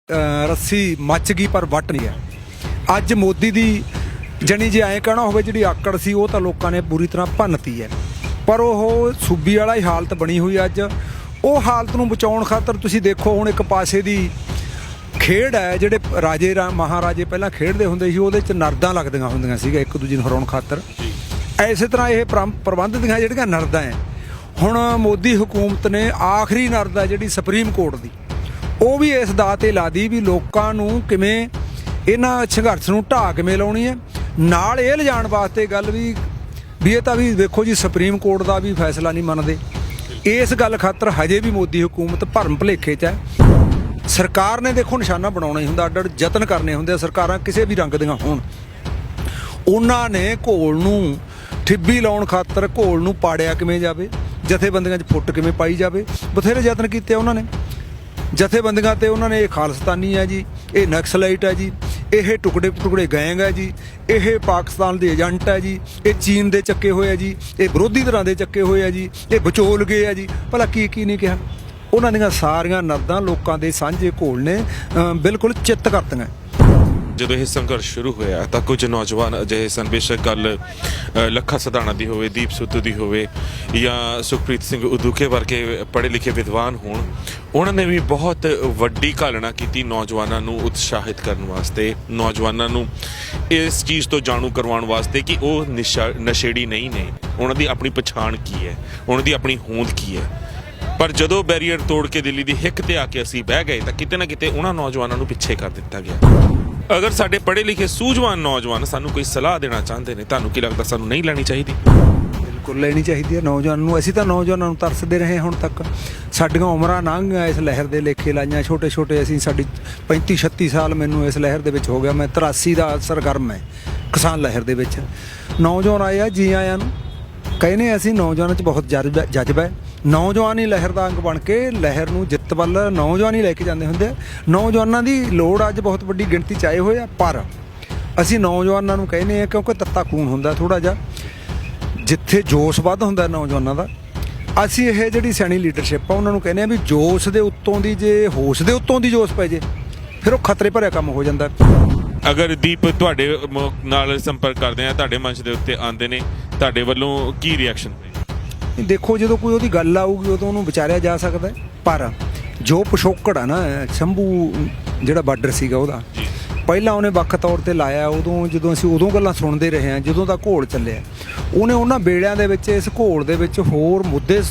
ਰੱਸੀ ਮੱਚ ਗਈ ਪਰ ਵੱਟ ਨਹੀਂ ਹੈ। ਅੱਜ ਮੋਦੀ ਦੀ ਜਣੀ ਜੇ ਐਂ ਕਹਿਣਾ ਹੋਵੇ ਜਿਹੜੀ ਆਕੜ ਸੀ ਉਹ ਤਾਂ ਲੋਕਾਂ ਨੇ ਪੂਰੀ ਤਰ੍ਹਾਂ ਭੰਨਤੀ ਹੈ, ਪਰ ਉਹ ਸੂਬੀ ਵਾਲਾ ਹੀ ਹਾਲਤ ਬਣੀ ਹੋਈ ਅੱਜ। ਉਹ ਹਾਲਤ ਨੂੰ ਬਚਾਉਣ ਖਾਤਰ ਤੁਸੀਂ ਦੇਖੋ ਹੁਣ ਇੱਕ ਪਾਸੇ ਦੀ ਖੇਡ ਹੈ, ਜਿਹੜੇ ਰਾਜੇ ਮਹਾਰਾਜੇ ਪਹਿਲਾਂ ਖੇਡਦੇ ਹੁੰਦੇ ਸੀ ਉਹਦੇ 'ਚ ਨਰਦਾਂ ਲੱਗਦੀਆਂ ਹੁੰਦੀਆਂ ਸੀਗੀਆਂ ਇੱਕ ਦੂਜੇ ਨੂੰ ਹਰਾਉਣ ਖਾਤਰ। ਇਸੇ ਤਰ੍ਹਾਂ ਇਹ ਪ੍ਰਬੰਧ ਦੀਆਂ ਜਿਹੜੀਆਂ ਨਰਦਾਂ ਹੈ, ਹੁਣ ਮੋਦੀ ਹਕੂਮਤ ਨੇ ਆਖਰੀ ਨਰਦ ਹੈ ਜਿਹੜੀ ਸੁਪਰੀਮ ਕੋਰਟ ਦੀ, ਉਹ ਵੀ ਇਸ ਦਾਅ 'ਤੇ ਲਾ ਦੀ ਵੀ ਲੋਕਾਂ ਨੂੰ ਕਿਵੇਂ ਇਹਨਾਂ ਸੰਘਰਸ਼ ਨੂੰ ਢਾਹ ਕਿਵੇਂ ਲਾਉਣੀ ਹੈ। ਨਾਲ ਇਹ ਲਿਜਾਣ ਵਾਸਤੇ ਗੱਲ ਵੀ ਇਹ ਤਾਂ ਵੀ ਵੇਖੋ ਜੀ ਸੁਪਰੀਮ ਕੋਰਟ ਦਾ ਵੀ ਫੈਸਲਾ ਨਹੀਂ ਮੰਨਦੇ। ਇਸ ਗੱਲ ਖਾਤਰ ਹਜੇ ਵੀ ਮੋਦੀ ਹਕੂਮਤ ਭਰਮ ਭੁਲੇਖੇ 'ਚ ਹੈ। ਸਰਕਾਰ ਨੇ ਦੇਖੋ ਨਿਸ਼ਾਨਾ ਬਣਾਉਣਾ ਹੀ ਹੁੰਦਾ, ਅੱਡ ਯਤਨ ਕਰਨੇ ਹੁੰਦੇ ਆ, ਸਰਕਾਰਾਂ ਕਿਸੇ ਵੀ ਰੰਗ ਦੀਆਂ ਹੋਣ। ਉਹਨਾਂ ਨੇ ਘੋਲ ਨੂੰ ਠਿੱਬੀ ਲਾਉਣ ਖਾਤਰ ਘੋਲ ਨੂੰ ਪਾੜਿਆ ਕਿਵੇਂ ਜਾਵੇ, ਜਥੇਬੰਦੀਆਂ 'ਚ ਫੁੱਟ ਕਿਵੇਂ ਪਾਈ ਜਾਵੇ, ਬਥੇਰੇ ਯਤਨ ਕੀਤੇ ਉਹਨਾਂ ਨੇ। ਜਥੇਬੰਦੀਆਂ ਤੇ ਉਹਨਾਂ ਨੇ ਇਹ ਖਾਲਿਸਤਾਨੀ ਹੈ ਜੀ, ਇਹ ਨਕਸਲਾਈਟ ਹੈ ਜੀ, ਇਹ ਟੁਕੜੇ ਗੈਂਗ ਹੈ ਜੀ, ਇਹ ਪਾਕਿਸਤਾਨ ਦੇ ਏਜੰਟ ਹੈ ਜੀ, ਇਹ ਚੀਨ ਦੇ ਚੱਕੇ ਹੋਏ ਹੈ ਜੀ, ਇਹ ਵਿਰੋਧੀ ਧਿਰਾਂ ਦੇ ਚੱਕੇ ਹੋਏ ਹੈ ਜੀ, ਇਹ ਵਿਚੋਲ ਗਏ ਹੈ ਜੀ। ਭਲਾ ਕੀ ਨਹੀਂ ਕਿਹਾ। ਉਹਨਾਂ ਦੀਆਂ ਸਾਰੀਆਂ ਨਰਦਾਂ ਲੋਕਾਂ ਦੇ ਸਾਂਝੇ ਘੋਲ ਨੇ ਬਿਲਕੁਲ ਚਿੱਤ ਕਰਤੀਆਂ। ਜਦੋਂ ਇਹ ਸੰਘਰਸ਼ ਸ਼ੁਰੂ ਹੋਇਆ ਤਾਂ ਕੁਝ ਨੌਜਵਾਨ ਅਜਿਹੇ ਸਨ, ਬੇਸ਼ੱਕ ਗੱਲ ਲੱਖਾ ਸਧਾਣਾ ਦੀ ਹੋਵੇ, ਦੀਪ ਸਿੱਧੂ ਦੀ ਹੋਵੇ ਜਾਂ ਸੁਖਪ੍ਰੀਤ ਸਿੰਘ ਉਦੂਕੇ ਵਰਗੇ ਪੜ੍ਹੇ ਲਿਖੇ ਵਿਦਵਾਨ ਹੋਣ, ਉਹਨਾਂ ਨੇ ਵੀ ਬਹੁਤ ਵੱਡੀ ਘਾਲਣਾ ਕੀਤੀ ਨੌਜਵਾਨਾਂ ਨੂੰ ਉਤਸ਼ਾਹਿਤ ਕਰਨ ਵਾਸਤੇ, ਨੌਜਵਾਨਾਂ ਨੂੰ ਇਸ ਚੀਜ਼ ਤੋਂ ਜਾਣੂ ਕਰਵਾਉਣ ਵਾਸਤੇ ਕਿ ਉਹ ਨਸ਼ੇੜੀ ਨਹੀਂ ਨੇ, ਉਹਨਾਂ ਦੀ ਆਪਣੀ ਪਛਾਣ ਕੀ ਹੈ, ਉਹਨਾਂ ਦੀ ਆਪਣੀ ਹੋਂਦ ਕੀ ਹੈ। ਪਰ ਜਦੋਂ ਬੈਰੀਅਰ ਤੋੜ ਕੇ ਦਿੱਲੀ ਦੀ ਹਿੱਕ ਤੇ ਆ ਕੇ ਅਸੀਂ ਬਹਿ ਗਏ ਤਾਂ ਕਿਤੇ ਨਾ ਕਿਤੇ ਉਹਨਾਂ ਨੌਜਵਾਨਾਂ ਨੂੰ ਪਿੱਛੇ ਕਰ ਦਿੱਤਾ ਗਿਆ। ਅਗਰ ਸਾਡੇ ਪੜ੍ਹੇ ਲਿਖੇ ਸੂਝਵਾਨ ਨੌਜਵਾਨ ਸਾਨੂੰ ਕੋਈ ਸਲਾਹ ਦੇਣਾ ਚਾਹੁੰਦੇ ਨੇ, ਤੁਹਾਨੂੰ ਕੀ ਲੱਗਦਾ ਸਾਨੂੰ ਨਹੀਂ ਲੈਣੀ ਚਾਹੀਦੀ? ਬਿਲਕੁਲ ਲੈਣੀ ਚਾਹੀਦੀ ਹੈ ਨੌਜਵਾਨ ਨੂੰ। ਅਸੀਂ ਤਾਂ ਨੌਜਵਾਨਾਂ ਨੂੰ ਤਰਸਦੇ ਰਹੇ ਹੁਣ ਤੱਕ, ਸਾਡੀਆਂ ਉਮਰਾਂ ਲੰਘ ਗਈਆਂ, ਇਸ ਲਹਿਰ ਦੇ ਲੇਖੇ ਲਾਈਆਂ, ਛੋਟੇ ਅਸੀਂ, ਸਾਡੀ 35-36 ਸਾਲ ਮੈਨੂੰ ਇਸ ਲਹਿਰ ਦੇ ਵਿੱਚ ਹੋ ਗਿਆ। ਮੈਂ 83 ਦਾ ਸਰਗਰਮ ਹੈ ਕਿਸਾਨ ਲਹਿਰ ਦੇ ਵਿੱਚ। ਨੌਜਵਾਨ ਆਏ ਆ, ਜੀ ਆਇਆਂ ਨੂੰ ਕਹਿੰਦੇ। ਅਸੀਂ ਨੌਜਵਾਨਾਂ 'ਚ ਬਹੁਤ ਜਜ਼ਬਾ ਹੈ। ਨੌਜਵਾਨ ਹੀ ਲਹਿਰ ਦਾ ਅੰਗ ਬਣ ਕੇ ਲਹਿਰ ਨੂੰ ਜਿੱਤ ਵੱਲ ਨੌਜਵਾਨ ਹੀ ਲੈ ਕੇ ਜਾਂਦੇ ਹੁੰਦੇ ਆ। ਨੌਜਵਾਨਾਂ ਦੀ ਲੋੜ ਅੱਜ ਬਹੁਤ ਵੱਡੀ ਗਿਣਤੀ 'ਚ ਆਏ ਹੋਏ ਆ, ਪਰ ਅਸੀਂ ਨੌਜਵਾਨਾਂ ਨੂੰ ਕਹਿੰਦੇ ਆ ਕਿਉਂਕਿ ਤੱਤਾ ਖੂਨ ਹੁੰਦਾ ਥੋੜ੍ਹਾ ਜਿਹਾ, ਜਿੱਥੇ ਜੋਸ਼ ਵੱਧ ਹੁੰਦਾ ਨੌਜਵਾਨਾਂ ਦਾ। ਅਸੀਂ ਇਹ ਜਿਹੜੀ ਸਿਆਣੀ ਲੀਡਰਸ਼ਿਪ ਆ ਉਹਨਾਂ ਨੂੰ ਕਹਿੰਦੇ ਆ ਵੀ ਜੋਸ਼ ਦੇ ਉੱਤੋਂ ਦੀ, ਜੇ ਹੋਸ਼ ਦੇ ਉੱਤੋਂ ਦੀ ਜੋਸ਼ ਪੈ ਜੇ ਫਿਰ ਉਹ ਖਤਰੇ ਭਰਿਆ ਕੰਮ ਹੋ ਜਾਂਦਾ। ਅਗਰ ਦੀਪ ਤੁਹਾਡੇ ਨਾਲ ਸੰਪਰਕ ਕਰਦੇ ਆ, ਤੁਹਾਡੇ ਮੰਚ ਦੇ ਉੱਤੇ ਆਉਂਦੇ ਨੇ, ਤੁਹਾਡੇ ਵੱਲੋਂ ਕੀ ਰਿਐਕਸ਼ਨ? ਦੇਖੋ ਜਦੋਂ ਕੋਈ ਉਹਦੀ ਗੱਲ ਆਊਗੀ ਉਦੋਂ ਉਹਨੂੰ ਵਿਚਾਰਿਆ ਜਾ ਸਕਦਾ, ਪਰ ਜੋ ਪਿਛੋਕੜ ਆ ਨਾ ਸ਼ੰਭੂ ਜਿਹੜਾ ਬਾਰਡਰ ਸੀਗਾ ਉਹਦਾ, ਪਹਿਲਾਂ ਉਹਨੇ ਵੱਖ ਤੌਰ 'ਤੇ ਲਾਇਆ। ਜਦੋਂ ਅਸੀਂ ਗੱਲਾਂ ਸੁਣਦੇ ਰਹੇ ਹਾਂ, ਜਦੋਂ ਦਾ ਘੋਲ ਚੱਲਿਆ, ਉਹਨੇ ਉਹਨਾਂ ਬੇੜਿਆਂ ਦੇ ਵਿੱਚ, ਇਸ ਘੋਲ ਦੇ ਵਿੱਚ ਹੋਰ ਮੁੱਦੇ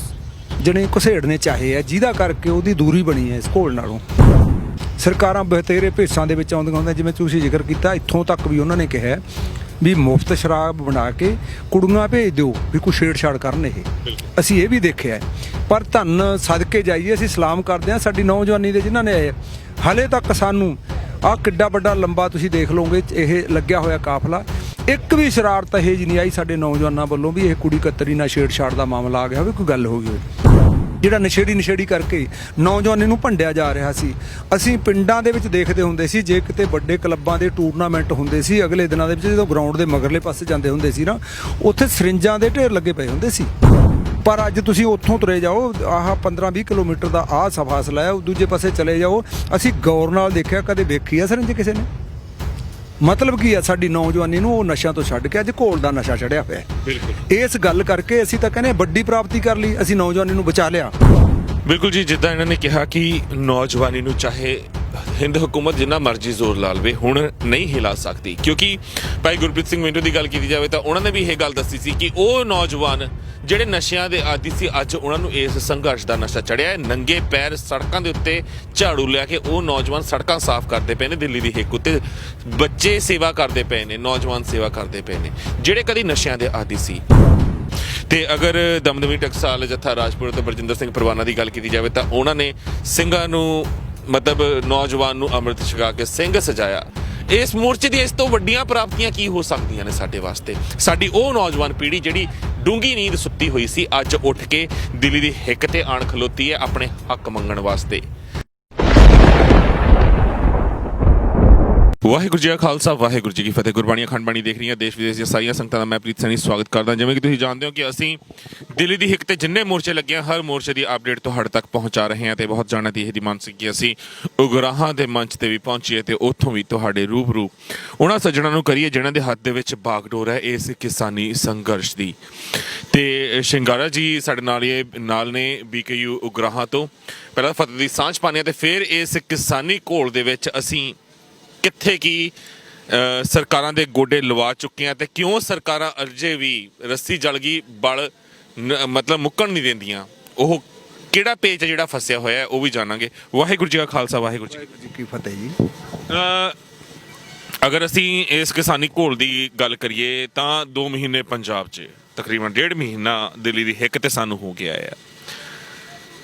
ਜਿਹੜੇ ਘੁਸੇੜਨੇ ਚਾਹੇ ਆ, ਜਿਹਦਾ ਕਰਕੇ ਉਹਦੀ ਦੂਰੀ ਬਣੀ ਹੈ ਇਸ ਘੋਲ ਨਾਲੋਂ। ਸਰਕਾਰਾਂ ਬਥੇਰੇ ਭੇਸਾਂ ਦੇ ਵਿੱਚ ਆਉਂਦੀਆਂ ਹੁੰਦੀਆਂ, ਜਿਵੇਂ ਤੁਸੀਂ ਜ਼ਿਕਰ ਕੀਤਾ, ਇੱਥੋਂ ਤੱਕ ਵੀ ਉਹਨਾਂ ਨੇ ਕਿਹਾ ਵੀ ਮੁਫਤ ਸ਼ਰਾਬ ਬਣਾ ਕੇ ਕੁੜੀਆਂ ਭੇਜ ਦਿਓ ਵੀ ਕੋਈ ਛੇੜਛਾੜ ਕਰਨ। ਇਹ ਅਸੀਂ ਇਹ ਵੀ ਦੇਖਿਆ, ਪਰ ਧੰਨ ਸਦਕੇ ਜਾਈਏ, ਅਸੀਂ ਸਲਾਮ ਕਰਦੇ ਹਾਂ ਸਾਡੀ ਨੌਜਵਾਨੀ ਦੇ ਜਿਨ੍ਹਾਂ ਨੇ ਆਏ। ਹਾਲੇ ਤੱਕ ਸਾਨੂੰ ਆਹ ਕਿੱਡਾ ਵੱਡਾ ਲੰਬਾ ਤੁਸੀਂ ਦੇਖ ਲਓਗੇ ਇਹ ਲੱਗਿਆ ਹੋਇਆ ਕਾਫਲਾ, ਇੱਕ ਵੀ ਸ਼ਰਾਰਤ ਇਹ ਜੀ ਨਹੀਂ ਆਈ ਸਾਡੇ ਨੌਜਵਾਨਾਂ ਵੱਲੋਂ ਵੀ ਇਹ ਕੁੜੀ ਕਤਰੀ ਨਾਲ ਛੇੜਛਾੜ ਦਾ ਮਾਮਲਾ ਆ ਗਿਆ ਹੋਵੇ, ਕੋਈ ਗੱਲ ਹੋ ਗਈ ਹੋਵੇ। ਜਿਹੜਾ ਨਸ਼ੇੜੀ ਕਰਕੇ ਨੌਜਵਾਨੀ ਨੂੰ ਭੰਡਿਆ ਜਾ ਰਿਹਾ ਸੀ। ਅਸੀਂ ਪਿੰਡਾਂ ਦੇ ਵਿੱਚ ਦੇਖਦੇ ਹੁੰਦੇ ਸੀ, ਜੇ ਕਿਤੇ ਵੱਡੇ ਕਲੱਬਾਂ ਦੇ ਟੂਰਨਾਮੈਂਟ ਹੁੰਦੇ ਸੀ, ਅਗਲੇ ਦਿਨਾਂ ਦੇ ਵਿੱਚ ਜਦੋਂ ਗਰਾਊਂਡ ਦੇ ਮਗਰਲੇ ਪਾਸੇ ਜਾਂਦੇ ਹੁੰਦੇ ਸੀ ਨਾ, ਉੱਥੇ ਸਰਿੰਜਾਂ ਦੇ ਢੇਰ ਲੱਗੇ ਪਏ ਹੁੰਦੇ ਸੀ। ਪਰ ਅੱਜ ਤੁਸੀਂ ਉੱਥੋਂ ਤੁਰੇ ਜਾਓ, ਆਹ 15-20 ਕਿਲੋਮੀਟਰ ਦਾ ਆਹ ਫਾਸਲਾ ਹੈ, ਦੂਜੇ ਪਾਸੇ ਚਲੇ ਜਾਓ, ਅਸੀਂ ਗੌਰ ਨਾਲ ਦੇਖਿਆ, ਕਦੇ ਵੇਖੀ ਆ ਸਰਿੰਜ ਕਿਸੇ ਨੇ? ਮਤਲਬ ਕੀ ਆ, ਸਾਡੀ ਨੌਜਵਾਨੀ ਨੂੰ ਉਹ ਨਸ਼ਿਆਂ ਤੋਂ ਛੱਡ ਕੇ ਅੱਜ ਘੋਲ ਦਾ ਨਸ਼ਾ ਚੜਿਆ ਪਿਆ। ਇਸ ਗੱਲ ਕਰਕੇ ਅਸੀਂ ਤਾਂ ਕਹਿੰਦੇ ਵੱਡੀ ਪ੍ਰਾਪਤੀ ਕਰ ਲਈ, ਅਸੀਂ ਨੌਜਵਾਨੀ ਨੂੰ ਬਚਾ ਲਿਆ। ਬਿਲਕੁਲ ਜੀ, ਜਿੱਦਾਂ ਇਹਨਾਂ ਨੇ ਕਿਹਾ ਕਿ ਨੌਜਵਾਨੀ ਨੂੰ ਚਾਹੇ ਹਿੰਦ ਹੁਕੂਮਤ ਜਿੰਨਾ ਮਰਜ਼ੀ ਜ਼ੋਰ ਲਾ ਲਵੇ ਹੁਣ ਨਹੀਂ ਹਿਲਾ ਸਕਦੀ, ਕਿਉਂਕਿ ਭਾਈ ਗੁਰਪ੍ਰੀਤ ਸਿੰਘ ਮਿੰਟੂ ਦੀ ਗੱਲ ਕੀਤੀ ਜਾਵੇ ਤਾਂ ਉਹਨਾਂ ਨੇ ਵੀ ਇਹ ਗੱਲ ਦੱਸੀ ਸੀ ਕਿ ਉਹ ਨੌਜਵਾਨ ਜਿਹੜੇ ਨਸ਼ਿਆਂ ਦੇ ਆਦੀ ਸੀ, ਅੱਜ ਉਹਨਾਂ ਨੂੰ ਇਸ ਸੰਘਰਸ਼ ਦਾ ਨਸ਼ਾ ਚੜਿਆ ਹੈ। ਨੰਗੇ ਪੈਰ ਸੜਕਾਂ ਦੇ ਉੱਤੇ ਝਾੜੂ ਲਿਆ ਕੇ ਉਹ ਨੌਜਵਾਨ ਸੜਕਾਂ ਸਾਫ਼ ਕਰਦੇ ਪਏ ਨੇ, ਦਿੱਲੀ ਦੀ ਹਿੱਕ ਉੱਤੇ ਬੱਚੇ ਸੇਵਾ ਕਰਦੇ ਪਏ ਨੇ, ਨੌਜਵਾਨ ਸੇਵਾ ਕਰਦੇ ਪਏ ਨੇ ਜਿਹੜੇ ਕਦੀ ਨਸ਼ਿਆਂ ਦੇ ਆਦੀ ਸੀ। ਤੇ ਅਗਰ ਦਮਦਮੀ ਟਕਸਾਲ ਜੱਥਾ ਰਾਜਪੁਰ ਤੇ ਬਰਜਿੰਦਰ ਸਿੰਘ ਪਰਵਾਨਾ ਦੀ ਗੱਲ ਕੀਤੀ ਜਾਵੇ ਤਾਂ ਉਹਨਾਂ ਨੇ ਸਿੰਘਾਂ ਨੂੰ, ਮਤਲਬ ਨੌਜਵਾਨ ਨੂੰ ਅੰਮ੍ਰਿਤ ਛਕਾ ਕੇ ਸਿੰਘ ਸਜਾਇਆ। ਇਸ ਮੋਰਚੇ ਦੀ ਇਸ ਤੋਂ ਵੱਡੀਆਂ ਪ੍ਰਾਪਤੀਆਂ ਕੀ ਹੋ ਸਕਦੀਆਂ ਨੇ ਸਾਡੇ ਵਾਸਤੇ? ਸਾਡੀ ਉਹ ਨੌਜਵਾਨ ਪੀੜ੍ਹੀ ਜਿਹੜੀ ਡੂੰਘੀ ਨੀਂਦ ਸੁੱਤੀ ਹੋਈ ਸੀ, ਅੱਜ ਉੱਠ ਕੇ ਦਿੱਲੀ ਦੀ ਹਿੱਕ ਤੇ ਆਣ ਖਲੋਤੀ ਹੈ ਆਪਣੇ ਹੱਕ ਮੰਗਣ ਵਾਸਤੇ। ਵਾਹਿਗੁਰੂ ਜੀ ਕਾ ਖਾਲਸਾ ਵਾਹਿਗੁਰੂ ਜੀ ਕੀ ਫਤਿਹ। ਗੁਰਬਾਣੀ ਅਖੰਡ ਬਾਣੀ ਦੇਖ ਰਹੀਆਂ ਦੇਸ਼ ਵਿਦੇਸ਼ ਦੀਆਂ ਸਾਰੀਆਂ ਸੰਗਤਾਂ ਦਾ ਮੈਂ ਪ੍ਰੀਤ ਸੈਣੀ ਸਵਾਗਤ ਕਰਦਾ। ਜਿਵੇਂ ਕਿ ਤੁਸੀਂ ਜਾਣਦੇ ਹੋ ਕਿ ਅਸੀਂ ਦਿੱਲੀ ਦੀ ਹਿੱਕ ਤੇ ਜਿੰਨੇ ਮੋਰਚੇ ਲੱਗੇ ਆ ਹਰ ਮੋਰਚੇ ਦੀ ਅਪਡੇਟ ਤੁਹਾਡੇ ਤੱਕ ਪਹੁੰਚਾ ਰਹੇ ਹਾਂ ਤੇ ਬਹੁਤ ਜਾਣਿਆਂ ਦੀ ਇਹਦੀ ਮੰਗ ਸੀ ਕਿ ਅਸੀਂ ਉਗਰਾਹਾਂ ਦੇ ਮੰਚ ਤੇ ਵੀ ਪਹੁੰਚੀਏ ਤੇ ਉੱਥੋਂ ਵੀ ਤੁਹਾਡੇ ਰੂਬਰੂ ਉਹਨਾਂ ਸੱਜਣਾਂ ਨੂੰ ਕਰੀਏ ਜਿਨ੍ਹਾਂ ਦੇ ਹੱਥ ਦੇ ਵਿੱਚ ਬਾਗਡੋਰ ਹੈ ਇਸ ਕਿਸਾਨੀ ਸੰਘਰਸ਼ ਦੀ। ਤੇ ਸ਼ਿੰਗਾਰਾ ਜੀ ਸਾਡੇ ਨਾਲ ਨੇ BKU ਉਗਰਾਹਾਂ ਤੋਂ। ਪਹਿਲਾਂ ਫਤਿਹ ਦੀ ਸਾਂਝ ਪਾਉਂਦੇ ਹਾਂ ਤੇ ਫਿਰ ਇਸ ਕਿਸਾਨੀ ਘੋਲ ਦੇ ਵਿੱਚ ਅਸੀਂ ਕਿੱਥੇ ਕੀ ਸਰਕਾਰਾਂ ਦੇ ਗੋਡੇ ਲਵਾ ਚੁੱਕੇ ਆ ਤੇ ਕਿਉਂ ਸਰਕਾਰਾਂ ਅਜੇ ਵੀ ਰੱਸੀ ਜਲ ਗਈ ਬਲ ਮਤਲਬ ਮੁੱਕਣ ਨਹੀਂ ਦਿੰਦੀਆਂ, ਉਹ ਕਿਹੜਾ ਪੇਚ ਹੈ ਜਿਹੜਾ ਫਸਿਆ ਹੋਇਆ ਹੈ ਉਹ ਵੀ ਜਾਣਾਂਗੇ। ਵਾਹਿਗੁਰੂ ਜੀ ਕਾ ਖਾਲਸਾ ਵਾਹਿਗੁਰੂ ਜੀ ਕੀ ਫਤਿਹ ਜੀ। ਅਗਰ ਅਸੀਂ ਇਸ ਕਿਸਾਨੀ ਘੋਲ ਦੀ ਗੱਲ ਕਰੀਏ ਤਾਂ 2 ਮਹੀਨੇ ਪੰਜਾਬ 'ਚ ਤਕਰੀਬਨ 1.5 ਮਹੀਨਾ ਦਿੱਲੀ ਦੀ ਹਿੱਕ ਤੇ ਸਾਨੂੰ ਹੋ ਗਿਆ ਹੈ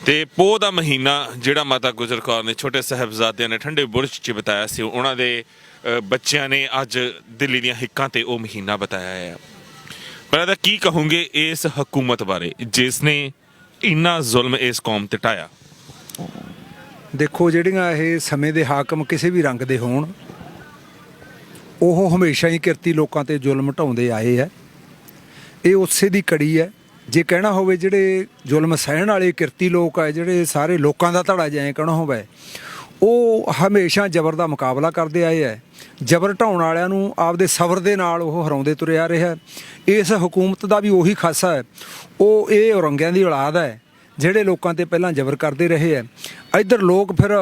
ਤੇ ਪੋਹ ਦਾ ਮਹੀਨਾ ਜਿਹੜਾ ਮਾਤਾ ਗੁਜਰ ਕੌਰ ਨੇ ਛੋਟੇ ਸਾਹਿਬਜ਼ਾਦਿਆਂ ਨੇ ਠੰਡੇ ਬੁਰਜ 'ਚ ਬਿਤਾਇਆ ਸੀ, ਉਹਨਾਂ ਦੇ ਬੱਚਿਆਂ ਨੇ ਅੱਜ ਦਿੱਲੀ ਦੀਆਂ ਹਿੱਕਾਂ ਤੇ ਉਹ ਮਹੀਨਾ ਬਿਤਾਇਆ ਹੈ। ਪਰ ਇਹਦਾ ਕੀ ਕਹੋਗੇ ਇਸ ਹਕੂਮਤ ਬਾਰੇ ਜਿਸ ਨੇ ਇੰਨਾ ਜ਼ੁਲਮ ਇਸ ਕੌਮ ਤੇ ਢਾਇਆ? ਦੇਖੋ, ਜਿਹੜੀਆਂ ਇਹ ਸਮੇਂ ਦੇ ਹਾਕਮ ਕਿਸੇ ਵੀ ਰੰਗ ਦੇ ਹੋਣ, ਉਹ ਹਮੇਸ਼ਾ ਹੀ ਕਿਰਤੀ ਲੋਕਾਂ ਤੇ ਜ਼ੁਲਮ ਢਾਉਂਦੇ ਆਏ ਹੈ। ਇਹ ਉਸੇ ਦੀ ਕੜੀ ਹੈ। ਜੇ ਕਹਿਣਾ ਹੋਵੇ ਜਿਹੜੇ ਜ਼ੁਲਮ ਸਹਿਣ ਵਾਲੇ ਕਿਰਤੀ ਲੋਕ ਆ, ਜਿਹੜੇ ਸਾਰੇ ਲੋਕਾਂ ਦਾ ਧੜਾ ਜੇ ਕਹਿਣਾ ਹੋਵੇ, ਉਹ ਹਮੇਸ਼ਾ ਜ਼ਬਰ ਦਾ ਮੁਕਾਬਲਾ ਕਰਦੇ ਆਏ ਹੈ। ਜ਼ਬਰ ਢਾਉਣ ਵਾਲਿਆਂ ਨੂੰ ਆਪਦੇ ਸਬਰ ਦੇ ਨਾਲ ਉਹ ਹਰਾਉਂਦੇ ਤੁਰੇ ਆ ਰਿਹਾ। ਇਸ ਹਕੂਮਤ ਦਾ ਵੀ ਉਹੀ ਖਾਸਾ ਹੈ, ਉਹ ਇਹ ਔਰੰਗਿਆਂ ਦੀ ਔਲਾਦ ਹੈ ਜਿਹੜੇ ਲੋਕਾਂ ਤੇ ਪਹਿਲਾਂ ਜ਼ਬਰ ਕਰਦੇ ਰਹੇ ਹੈ। ਇੱਧਰ ਲੋਕ ਫਿਰ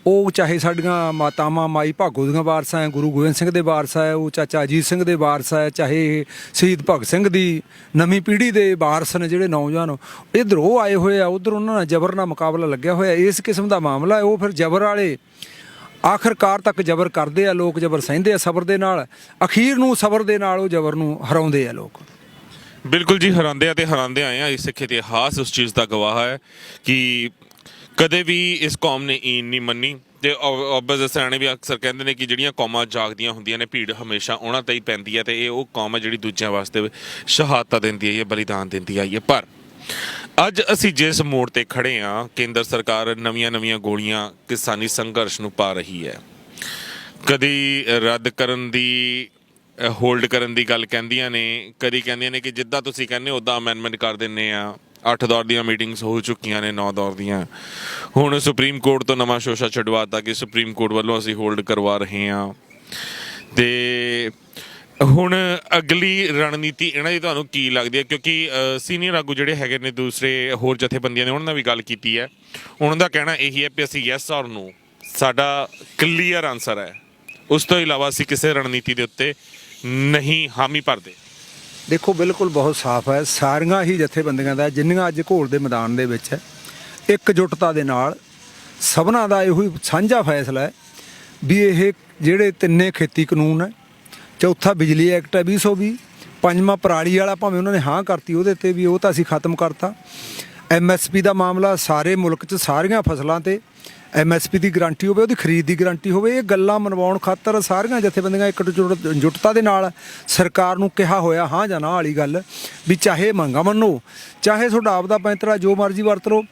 ਉਹ ਚਾਹੇ ਸਾਡੀਆਂ ਮਾਤਾਵਾਂ ਮਾਈ ਭਾਗੋ ਦੀਆਂ ਵਾਰਸਾਂ ਹੈ, ਗੁਰੂ ਗੋਬਿੰਦ ਸਿੰਘ ਦੇ ਵਾਰਸਾਂ ਹੈ, ਉਹ ਚਾਚਾ ਅਜੀਤ ਸਿੰਘ ਦੇ ਵਾਰਸ ਹੈ, ਚਾਹੇ ਸ਼ਹੀਦ ਭਗਤ ਸਿੰਘ ਦੀ ਨਵੀਂ ਪੀੜ੍ਹੀ ਦੇ ਵਾਰਸ ਨੇ ਜਿਹੜੇ ਨੌਜਵਾਨ, ਇੱਧਰ ਉਹ ਆਏ ਹੋਏ ਆ, ਉੱਧਰ ਉਹਨਾਂ ਨਾਲ ਜ਼ਬਰ ਨਾਲ ਮੁਕਾਬਲਾ ਲੱਗਿਆ ਹੋਇਆ। ਇਸ ਕਿਸਮ ਦਾ ਮਾਮਲਾ ਹੈ। ਉਹ ਫਿਰ ਜ਼ਬਰ ਵਾਲੇ ਆਖਰਕਾਰ ਤੱਕ ਜ਼ਬਰ ਕਰਦੇ ਆ, ਲੋਕ ਜ਼ਬਰ ਸਹਿੰਦੇ ਆ ਸਬਰ ਦੇ ਨਾਲ, ਅਖੀਰ ਨੂੰ ਸਬਰ ਦੇ ਨਾਲ ਉਹ ਜ਼ਬਰ ਨੂੰ ਹਰਾਉਂਦੇ ਆ ਲੋਕ। ਬਿਲਕੁਲ ਜੀ, ਹਰਾਉਂਦੇ ਆ ਤੇ ਹਰਾਉਂਦੇ ਆਏ ਆ। ਇਸ ਸਿੱਖ ਇਤਿਹਾਸ ਉਸ ਚੀਜ਼ ਦਾ ਗਵਾਹ ਹੈ ਕਿ ਕਦੇ ਵੀ ਇਸ ਕੌਮ ਨੇ ਈਨ ਨਹੀਂ ਮੰਨੀ ਤੇ ਔਬਜ਼ ਸਿਆਣੇ ਵੀ ਅਕਸਰ ਕਹਿੰਦੇ ਨੇ ਕਿ ਜਿਹੜੀਆਂ ਕੌਮਾਂ ਜਾਗਦੀਆਂ ਹੁੰਦੀਆਂ ਨੇ ਭੀੜ ਹਮੇਸ਼ਾ ਉਹਨਾਂ ਤੇ ਹੀ ਪੈਂਦੀ ਹੈ ਤੇ ਇਹ ਉਹ ਕੌਮ ਹੈ ਜਿਹੜੀ ਦੂਜਿਆਂ ਵਾਸਤੇ ਸ਼ਹਾਦਤਾਂ ਦਿੰਦੀ ਹੈ, ਬਲੀਦਾਨ ਦਿੰਦੀ ਆਈ ਹੈ। ਪਰ ਅੱਜ ਅਸੀਂ ਜਿਸ ਮੋੜ ਤੇ ਖੜੇ ਹਾਂ, ਕੇਂਦਰ ਸਰਕਾਰ ਨਵੀਆਂ ਗੋਲੀਆਂ ਕਿਸਾਨੀ ਸੰਘਰਸ਼ ਨੂੰ ਪਾ ਰਹੀ ਹੈ। ਕਦੀ ਰੱਦ ਕਰਨ ਦੀ ਹੋਲਡ ਕਰਨ ਦੀ ਗੱਲ ਕਹਿੰਦੀਆਂ ਨੇ, ਕਦੀ ਕਹਿੰਦੀਆਂ ਨੇ ਕਿ ਜਿੱਦਾਂ ਤੁਸੀਂ ਕਹਿੰਦੇ ਹੋ ਉੱਦਾਂ ਅਮੈਂਡਮੈਂਟ ਕਰ ਦਿੰਦੇ ਆ। 8 ਦੌਰ ਦੀਆਂ ਮੀਟਿੰਗਸ ਹੋ ਚੁੱਕੀਆਂ ਨੇ, 9 ਦੌਰ ਦੀਆਂ। ਹੁਣ ਸੁਪਰੀਮ ਕੋਰਟ ਤੋਂ ਨਵਾਂ ਸ਼ੋਸ਼ਾ ਛਡਵਾਤਾ ਕਿ ਸੁਪਰੀਮ ਕੋਰਟ ਵੱਲੋਂ ਅਸੀਂ ਹੋਲਡ ਕਰਵਾ ਰਹੇ ਹਾਂ ਤੇ ਹੁਣ ਅਗਲੀ ਰਣਨੀਤੀ ਇਹਨਾਂ ਦੀ ਤੁਹਾਨੂੰ ਕੀ ਲੱਗਦੀ ਹੈ? ਕਿਉਂਕਿ ਸੀਨੀਅਰ ਆਗੂ ਜਿਹੜੇ ਹੈਗੇ ਨੇ ਦੂਸਰੇ ਹੋਰ ਜਥੇਬੰਦੀਆਂ ਨੇ ਉਹਨਾਂ ਨਾਲ ਵੀ ਗੱਲ ਕੀਤੀ ਹੈ। ਉਹਨਾਂ ਦਾ ਕਹਿਣਾ ਇਹੀ ਹੈ ਕਿ ਅਸੀਂ ਯੈਸ ਔਰ ਨੋ ਸਾਡਾ ਕਲੀਅਰ ਆਨਸਰ ਹੈ, ਉਸ ਤੋਂ ਇਲਾਵਾ ਅਸੀਂ ਕਿਸੇ ਰਣਨੀਤੀ ਦੇ ਉੱਤੇ ਨਹੀਂ ਹਾਮੀ ਭਰਦੇ। ਦੇਖੋ, ਬਿਲਕੁਲ ਬਹੁਤ ਸਾਫ਼ ਹੈ। ਸਾਰੀਆਂ ਹੀ ਜਥੇਬੰਦੀਆਂ ਦਾ ਜਿੰਨੀਆਂ ਅੱਜ ਘੋਲ ਦੇ ਮੈਦਾਨ ਦੇ ਵਿੱਚ ਹੈ, ਇਕਜੁੱਟਤਾ ਦੇ ਨਾਲ ਸਭਨਾਂ ਦਾ ਇਹੋ ਹੀ ਸਾਂਝਾ ਫੈਸਲਾ ਹੈ ਵੀ ਇਹ ਜਿਹੜੇ 3 ਖੇਤੀ ਕਾਨੂੰਨ ਹੈ, ਚੌਥਾ ਬਿਜਲੀ ਐਕਟ ਹੈ 2020, 5ਵਾਂ ਪਰਾਲੀ ਵਾਲਾ ਭਾਵੇਂ ਉਹਨਾਂ ਨੇ ਹਾਂ ਕਰਤੀ ਉਹਦੇ ਤੇ ਵੀ ਉਹ ਤਾਂ ਅਸੀਂ ਖਤਮ ਕਰਤਾ। MSP ਦਾ ਮਾਮਲਾ, ਸਾਰੇ ਮੁਲਕ 'ਚ ਸਾਰੀਆਂ ਫਸਲਾਂ ਤੇ MSP ਦੀ ਗਰੰਟੀ ਹੋਵੇ, ਉਹਦੀ ਖਰੀਦ ਦੀ ਗਰੰਟੀ ਹੋਵੇ। ਇਹ ਗੱਲਾਂ ਮਨਵਾਉਣ ਖਾਤਰ ਸਾਰੀਆਂ ਜਥੇਬੰਦੀਆਂ ਇਕਜੁੱਟਤਾ ਦੇ ਨਾਲ ਸਰਕਾਰ ਨੂੰ ਕਿਹਾ ਹੋਇਆ ਹਾਂ ਜਾਂ ਨਾ ਵਾਲੀ ਗੱਲ ਵੀ ਚਾਹੇ ਮੰਗਾਂ ਮੰਨੋ, ਚਾਹੇ ਤੁਹਾਡਾ ਆਪਦਾ ਪੈਂਤਰਾ ਜੋ ਮਰਜ਼ੀ ਵਰਤ ਲਓ।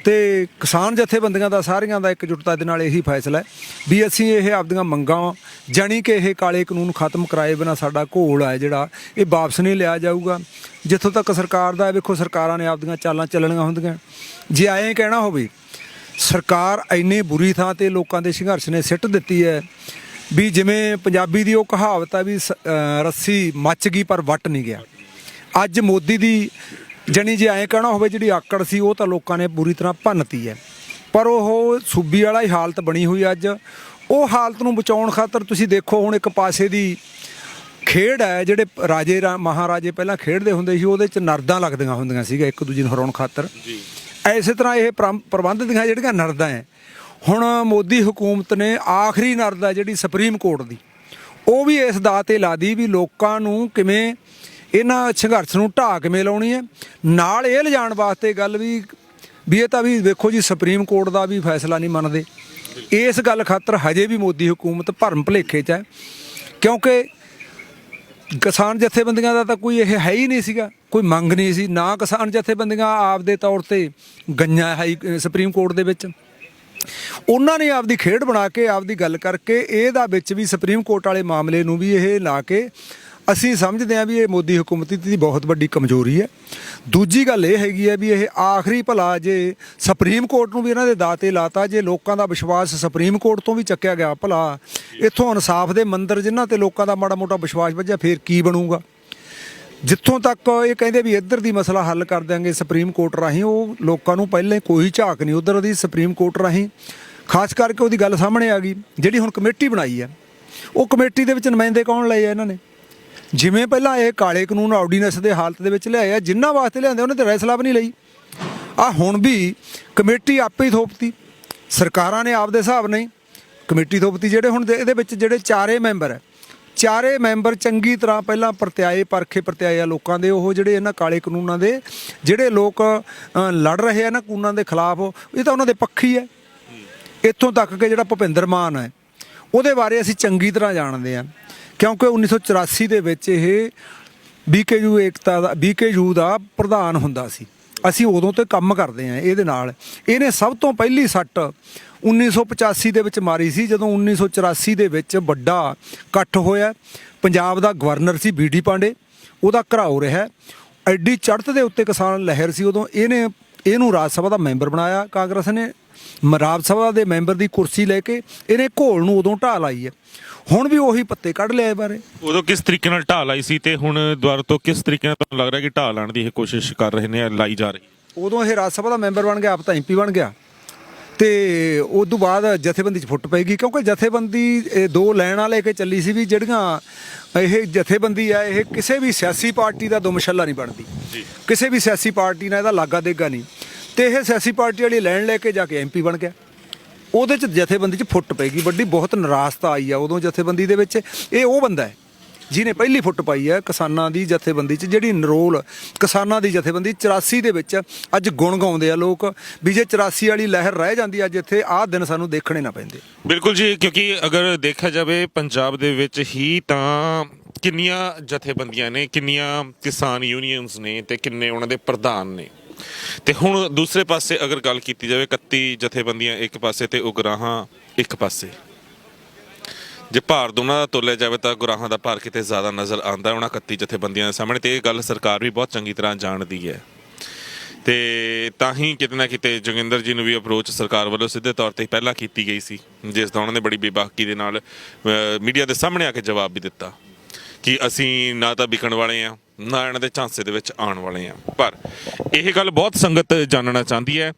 ਤੇ ਕਿਸਾਨ ਜਥੇਬੰਦੀਆਂ ਦਾ ਸਾਰੀਆਂ ਦਾ ਇਕਜੁੱਟਤਾ ਦੇ ਨਾਲ ਇਹੀ ਫੈਸਲਾ ਹੈ ਵੀ ਅਸੀਂ ਇਹ ਆਪਦੀਆਂ ਮੰਗਾਂ ਜਾਣੀ ਕਿ ਇਹ ਕਾਲੇ ਕਾਨੂੰਨ ਖਤਮ ਕਰਾਏ ਬਿਨਾਂ ਸਾਡਾ ਘੋਲ ਹੈ ਜਿਹੜਾ ਇਹ ਵਾਪਸ ਨਹੀਂ ਲਿਆ ਜਾਊਗਾ। ਜਿੱਥੋਂ ਤੱਕ ਸਰਕਾਰ ਦਾ, ਵੇਖੋ ਸਰਕਾਰਾਂ ਨੇ ਆਪਦੀਆਂ ਚਾਲਾਂ ਚੱਲਣੀਆਂ ਹੁੰਦੀਆਂ। ਜੇ ਐਂ ਕਹਿਣਾ ਹੋਵੇ ਸਰਕਾਰ ਇੰਨੀ ਬੁਰੀ ਥਾਂ ਤੇ ਲੋਕਾਂ ਦੇ ਸੰਘਰਸ਼ ਨੇ ਸਿੱਟ ਦਿੱਤੀ ਹੈ ਵੀ ਜਿਵੇਂ ਪੰਜਾਬੀ ਦੀ ਉਹ ਕਹਾਵਤ ਹੈ ਵੀ ਰੱਸੀ ਮੱਚ ਗਈ ਪਰ ਵੱਟ ਨਹੀਂ ਗਿਆ। ਅੱਜ ਮੋਦੀ ਦੀ ਜਾਣੀ ਜੇ ਐਂ ਕਹਿਣਾ ਹੋਵੇ ਜਿਹੜੀ ਆਕੜ ਸੀ ਉਹ ਤਾਂ ਲੋਕਾਂ ਨੇ ਬੁਰੀ ਤਰ੍ਹਾਂ ਭੰਨਤੀ ਹੈ, ਪਰ ਉਹ ਸੂਬੀ ਵਾਲਾ ਹੀ ਹਾਲਤ ਬਣੀ ਹੋਈ ਅੱਜ। ਉਹ ਹਾਲਤ ਨੂੰ ਬਚਾਉਣ ਖਾਤਰ ਤੁਸੀਂ ਦੇਖੋ ਹੁਣ ਇੱਕ ਪਾਸੇ ਦੀ ਖੇਡ ਹੈ, ਜਿਹੜੇ ਰਾਜੇ ਮਹਾਰਾਜੇ ਪਹਿਲਾਂ ਖੇਡਦੇ ਹੁੰਦੇ ਸੀ, ਉਹਦੇ 'ਚ ਨਰਦਾਂ ਲੱਗਦੀਆਂ ਹੁੰਦੀਆਂ ਸੀਗਾ ਇੱਕ ਦੂਜੇ ਨੂੰ ਹਰਾਉਣ ਖਾਤਰ। ਇਸੇ ਤਰ੍ਹਾਂ ਇਹ ਪ੍ਰਬੰਧ ਦੀਆਂ ਜਿਹੜੀਆਂ ਨਰਦਾਂ ਹੈ, ਹੁਣ ਮੋਦੀ ਹਕੂਮਤ ਨੇ ਆਖਰੀ ਨਰਦ ਹੈ ਜਿਹੜੀ ਸੁਪਰੀਮ ਕੋਰਟ ਦੀ, ਉਹ ਵੀ ਇਸ ਦਾਅ 'ਤੇ ਲਾ ਦੀ ਵੀ ਲੋਕਾਂ ਨੂੰ ਕਿਵੇਂ ਇਹਨਾਂ ਸੰਘਰਸ਼ ਨੂੰ ਢਾਹ ਕਿਵੇਂ ਲਾਉਣੀ ਹੈ। ਨਾਲ ਇਹ ਲਿਜਾਣ ਵਾਸਤੇ ਗੱਲ ਵੀ ਇਹ ਤਾਂ ਵੀ ਵੇਖੋ ਜੀ ਸੁਪਰੀਮ ਕੋਰਟ ਦਾ ਵੀ ਫੈਸਲਾ ਨਹੀਂ ਮੰਨਦੇ। ਇਸ ਗੱਲ ਖਾਤਰ ਹਜੇ ਵੀ ਮੋਦੀ ਹਕੂਮਤ ਭਰਮ ਭੁਲੇਖੇ 'ਚ ਹੈ, ਕਿਉਂਕਿ ਕਿਸਾਨ ਜਥੇਬੰਦੀਆਂ ਦਾ ਤਾਂ ਕੋਈ ਇਹ ਹੈ ਹੀ ਨਹੀਂ ਸੀਗਾ, ਕੋਈ ਮੰਗ ਨਹੀਂ ਸੀ। ਨਾ ਕਿਸਾਨ ਜਥੇਬੰਦੀਆਂ ਆਪਦੇ ਤੌਰ 'ਤੇ ਗਈਆਂ ਸੁਪਰੀਮ ਕੋਰਟ ਦੇ ਵਿੱਚ, ਉਹਨਾਂ ਨੇ ਆਪਦੀ ਖੇਡ ਬਣਾ ਕੇ ਆਪਦੀ ਗੱਲ ਕਰਕੇ ਇਹਦਾ ਵਿੱਚ ਵੀ ਸੁਪਰੀਮ ਕੋਰਟ ਵਾਲੇ ਮਾਮਲੇ ਨੂੰ ਵੀ ਇਹ ਲਾ ਕੇ ਅਸੀਂ ਸਮਝਦੇ ਹਾਂ ਵੀ ਇਹ ਮੋਦੀ ਹਕੂਮਤ ਦੀ ਬਹੁਤ ਵੱਡੀ ਕਮਜ਼ੋਰੀ ਹੈ। ਦੂਜੀ ਗੱਲ ਇਹ ਹੈਗੀ ਹੈ ਵੀ ਇਹ ਆਖਰੀ ਭਲਾ ਜੇ ਸੁਪਰੀਮ ਕੋਰਟ ਨੂੰ ਵੀ ਇਹਨਾਂ ਦੇ ਦਾਅ 'ਤੇ ਲਾਤਾ, ਜੇ ਲੋਕਾਂ ਦਾ ਵਿਸ਼ਵਾਸ ਸੁਪਰੀਮ ਕੋਰਟ ਤੋਂ ਵੀ ਚੱਕਿਆ ਗਿਆ ਭਲਾ ਇੱਥੋਂ ਇਨਸਾਫ ਦੇ ਮੰਦਰ ਜਿਨ੍ਹਾਂ ਤੇ ਲੋਕਾਂ ਦਾ ਮਾੜਾ ਮੋਟਾ ਵਿਸ਼ਵਾਸ ਵੱਜਿਆ ਫੇਰ ਕੀ ਬਣੂਗਾ। ਜਿੱਥੋਂ ਤੱਕ ਇਹ ਕਹਿੰਦੇ ਵੀ ਇੱਧਰ ਦੀ ਮਸਲਾ ਹੱਲ ਕਰ ਦਿਆਂਗੇ ਸੁਪਰੀਮ ਕੋਰਟ ਰਾਹੀਂ, ਉਹ ਲੋਕਾਂ ਨੂੰ ਪਹਿਲਾਂ ਕੋਈ ਝਾਕ ਨਹੀਂ ਉੱਧਰ ਦੀ ਸੁਪਰੀਮ ਕੋਰਟ ਰਾਹੀਂ। ਖਾਸ ਕਰਕੇ ਉਹਦੀ ਗੱਲ ਸਾਹਮਣੇ ਆ ਗਈ ਜਿਹੜੀ ਹੁਣ ਕਮੇਟੀ ਬਣਾਈ ਹੈ, ਉਹ ਕਮੇਟੀ ਦੇ ਵਿੱਚ ਨੁਮਾਇੰਦੇ ਕੌਣ ਲਏ ਆ ਇਹਨਾਂ ਨੇ। ਜਿਵੇਂ ਪਹਿਲਾਂ ਇਹ ਕਾਲੇ ਕਾਨੂੰਨ ਆਰਡੀਨੈਂਸ ਦੇ ਹਾਲਤ ਦੇ ਵਿੱਚ ਲਿਆਏ ਆ, ਜਿਨ੍ਹਾਂ ਵਾਸਤੇ ਲਿਆਂਦੇ ਉਹਨੇ ਤਾਂ ਫੈਸਲਾ ਵੀ ਨਹੀਂ ਲਈ। ਆ ਹੁਣ ਵੀ ਕਮੇਟੀ ਆਪੇ ਹੀ ਥੋਪਤੀ, ਸਰਕਾਰਾਂ ਨੇ ਆਪਦੇ ਹਿਸਾਬ ਨਾਲ ਹੀ ਕਮੇਟੀ ਥੋਪਤੀ। ਜਿਹੜੇ ਹੁਣ ਇਹਦੇ ਵਿੱਚ ਜਿਹੜੇ ਚਾਰੇ ਮੈਂਬਰ ਚੰਗੀ ਤਰ੍ਹਾਂ ਪਹਿਲਾਂ ਪਰਤਿਆਏ ਆ ਲੋਕਾਂ ਦੇ, ਉਹ ਜਿਹੜੇ ਇਹਨਾਂ ਕਾਲੇ ਕਾਨੂੰਨਾਂ ਦੇ ਜਿਹੜੇ ਲੋਕ ਲੜ ਰਹੇ ਆ ਨਾ ਕਾਨੂੰਨਾਂ ਦੇ ਖਿਲਾਫ, ਇਹ ਤਾਂ ਉਹਨਾਂ ਦੇ ਪੱਖੀ ਹੈ। ਇੱਥੋਂ ਤੱਕ ਕਿ ਜਿਹੜਾ ਭੁਪਿੰਦਰ ਮਾਨ ਹੈ ਉਹਦੇ ਬਾਰੇ ਅਸੀਂ ਚੰਗੀ ਤਰ੍ਹਾਂ ਜਾਣਦੇ ਹਾਂ, ਕਿਉਂਕਿ 1984 ਦੇ ਵਿੱਚ ਇਹ BKU ਦਾ ਪ੍ਰਧਾਨ ਹੁੰਦਾ ਸੀ। ਅਸੀਂ ਉਦੋਂ ਤੋਂ ਕੰਮ ਕਰਦੇ ਹਾਂ ਇਹਦੇ ਨਾਲ। ਇਹਨੇ ਸਭ ਤੋਂ ਪਹਿਲੀ ਸੱਟ 1985 ਦੇ ਵਿੱਚ ਮਾਰੀ ਸੀ, ਜਦੋਂ 1984 ਦੇ ਵਿੱਚ ਵੱਡਾ ਇਕੱਠ ਹੋਇਆ। ਪੰਜਾਬ ਦਾ ਗਵਰਨਰ ਸੀ BD ਪਾਂਡੇ, ਉਹਦਾ ਘਰਾਓ ਰਿਹਾ। ਐਡੀ ਚੜ੍ਹਤ ਦੇ ਉੱਤੇ ਕਿਸਾਨ ਲਹਿਰ ਸੀ ਉਦੋਂ। ਇਹਨੂੰ ਰਾਜ ਸਭਾ ਦਾ ਮੈਂਬਰ ਬਣਾਇਆ ਕਾਂਗਰਸ ਨੇ। ਰਾਜ ਸਭਾ ਦੇ ਮੈਂਬਰ ਦੀ ਕੁਰਸੀ ਲੈ ਕੇ ਇਹਨੇ ਘੋਲ ਨੂੰ ਉਦੋਂ ਢਾਹ ਲਾਈ ਹੈ। ਹੁਣ ਵੀ ਉਹੀ ਪੱਤੇ ਕੱਢ ਲਿਆ ਬਾਰੇ। ਉਦੋਂ ਕਿਸ ਤਰੀਕੇ ਨਾਲ ਢਾਹ ਲਾਈ ਸੀ ਤੇ ਹੁਣ ਦੁਬਾਰਾ ਤੋਂ ਕਿਸ ਤਰੀਕੇ ਨਾਲ ਤੁਹਾਨੂੰ ਲੱਗ ਰਿਹਾ ਕਿ ਢਾਹ ਲਾਉਣ ਦੀ ਇਹ ਕੋਸ਼ਿਸ਼ ਕਰ ਰਹੇ ਨੇ, ਲਾਈ ਜਾ ਰਹੀ? ਉਦੋਂ ਇਹ ਰਾਜ ਸਭਾ ਦਾ ਮੈਂਬਰ ਬਣ ਗਿਆ, ਆਪ ਤਾਂ MP ਬਣ ਗਿਆ, ਤੇ ਉਸ ਤੋਂ ਬਾਅਦ ਜਥੇਬੰਦੀ 'ਚ ਫੁੱਟ ਪਏਗੀ। ਕਿਉਂਕਿ ਜਥੇਬੰਦੀ ਦੋ ਲੈਣਾ ਲੈ ਕੇ ਚੱਲੀ ਸੀ ਵੀ ਜਿਹੜੀਆਂ ਇਹ ਜਥੇਬੰਦੀ ਆ ਇਹ ਕਿਸੇ ਵੀ ਸਿਆਸੀ ਪਾਰਟੀ ਦਾ ਦੁਮਸ਼ੱਲਾ ਨਹੀਂ ਬਣਦੀ, ਕਿਸੇ ਵੀ ਸਿਆਸੀ ਪਾਰਟੀ ਨਾਲ ਇਹਦਾ ਲਾਗਾ ਦੇਗਾ ਨਹੀਂ। ਤੇ ਇਹ ਸਿਆਸੀ ਪਾਰਟੀ ਵਾਲੀ ਲੈਣ ਲੈ ਕੇ ਜਾ ਕੇ MP ਬਣ ਗਿਆ। ਉਹਦੇ 'ਚ ਜਥੇਬੰਦੀ 'ਚ ਫੁੱਟ ਪਏਗੀ ਵੱਡੀ। ਬਹੁਤ ਨਿਰਾਸ਼ਤਾ ਆਈ ਆ ਉਦੋਂ ਜਥੇਬੰਦੀ ਦੇ ਵਿੱਚ। ਇਹ ਉਹ ਬੰਦਾ ਹੈ ਜਿਹਨੇ ਪਹਿਲੀ ਫੁੱਟ ਪਾਈ ਹੈ ਕਿਸਾਨਾਂ ਦੀ ਜਥੇਬੰਦੀ 'ਚ, ਜਿਹੜੀ ਨਰੋਲ ਕਿਸਾਨਾਂ ਦੀ ਜਥੇਬੰਦੀ 84 ਦੇ ਵਿੱਚ। ਅੱਜ ਗੁਣ ਗਾਉਂਦੇ ਆ ਲੋਕ ਵੀ ਜੇ 84 ਵਾਲੀ ਲਹਿਰ ਰਹਿ ਜਾਂਦੀ ਅੱਜ ਇੱਥੇ, ਆਹ ਦਿਨ ਸਾਨੂੰ ਦੇਖਣੇ ਨਾ ਪੈਂਦੇ। ਬਿਲਕੁਲ ਜੀ, ਕਿਉਂਕਿ ਅਗਰ ਦੇਖਿਆ ਜਾਵੇ ਪੰਜਾਬ ਦੇ ਵਿੱਚ ਹੀ ਤਾਂ ਕਿੰਨੀਆਂ ਜਥੇਬੰਦੀਆਂ ਨੇ, ਕਿੰਨੀਆਂ ਕਿਸਾਨ ਯੂਨੀਅਨਸ ਨੇ ਤੇ ਕਿੰਨੇ ਉਹਨਾਂ ਦੇ ਪ੍ਰਧਾਨ ਨੇ। ਤੇ ਹੁਣ ਦੂਸਰੇ ਪਾਸੇ ਅਗਰ ਗੱਲ ਕੀਤੀ ਜਾਵੇ 31 ਜਥੇਬੰਦੀਆਂ ਇੱਕ ਪਾਸੇ ਤੇ ਉਗਰਾਹਾਂ ਇੱਕ ਪਾਸੇ। ਜੇ ਭਾਰ ਦੋਨਾਂ ਦਾ ਤੋਲਿਆ ਜਾਵੇ ਤਾਂ ਗੁਰਾਹਾਂ ਦਾ ਭਾਰ ਕਿਤੇ ਜ਼ਿਆਦਾ ਨਜ਼ਰ ਆਉਂਦਾ ਉਹਨਾਂ 31 ਜਥੇਬੰਦੀਆਂ ਦੇ ਸਾਹਮਣੇ। ਤੇ ਇਹ ਗੱਲ ਸਰਕਾਰ ਵੀ ਬਹੁਤ ਚੰਗੀ ਤਰ੍ਹਾਂ ਜਾਣਦੀ ਹੈ। ਤੇ ਤਾਂ ਹੀ ਕਿਤੇ ਨਾ ਕਿਤੇ ਜੋਗਿੰਦਰ ਜੀ ਨੂੰ ਵੀ ਅਪਰੋਚ ਸਰਕਾਰ ਵੱਲੋਂ ਸਿੱਧੇ ਤੌਰ ਤੇ ਪਹਿਲਾਂ ਕੀਤੀ ਗਈ ਸੀ, ਜਿਸ ਦਾ ਉਹਨਾਂ ਨੇ ਬੜੀ ਬੇਬਾਕੀ ਦੇ ਨਾਲ ਮੀਡੀਆ ਦੇ ਸਾਹਮਣੇ ਆ ਕੇ ਜਵਾਬ ਵੀ ਦਿੱਤਾ ਕਿ ਅਸੀਂ ਨਾ ਤਾਂ ਵਿਕਣ ਵਾਲੇ ਹਾਂ, ਨਾ ਇਹਨਾਂ ਦੇ ਝਾਂਸੇ ਦੇ ਵਿੱਚ ਆਉਣ ਵਾਲੇ ਆ। ਪਰ ਇਹ ਗੱਲ ਬਹੁਤ ਸੰਗਤ ਜਾਣਨਾ ਚਾਹੁੰਦੀ ਹੈ,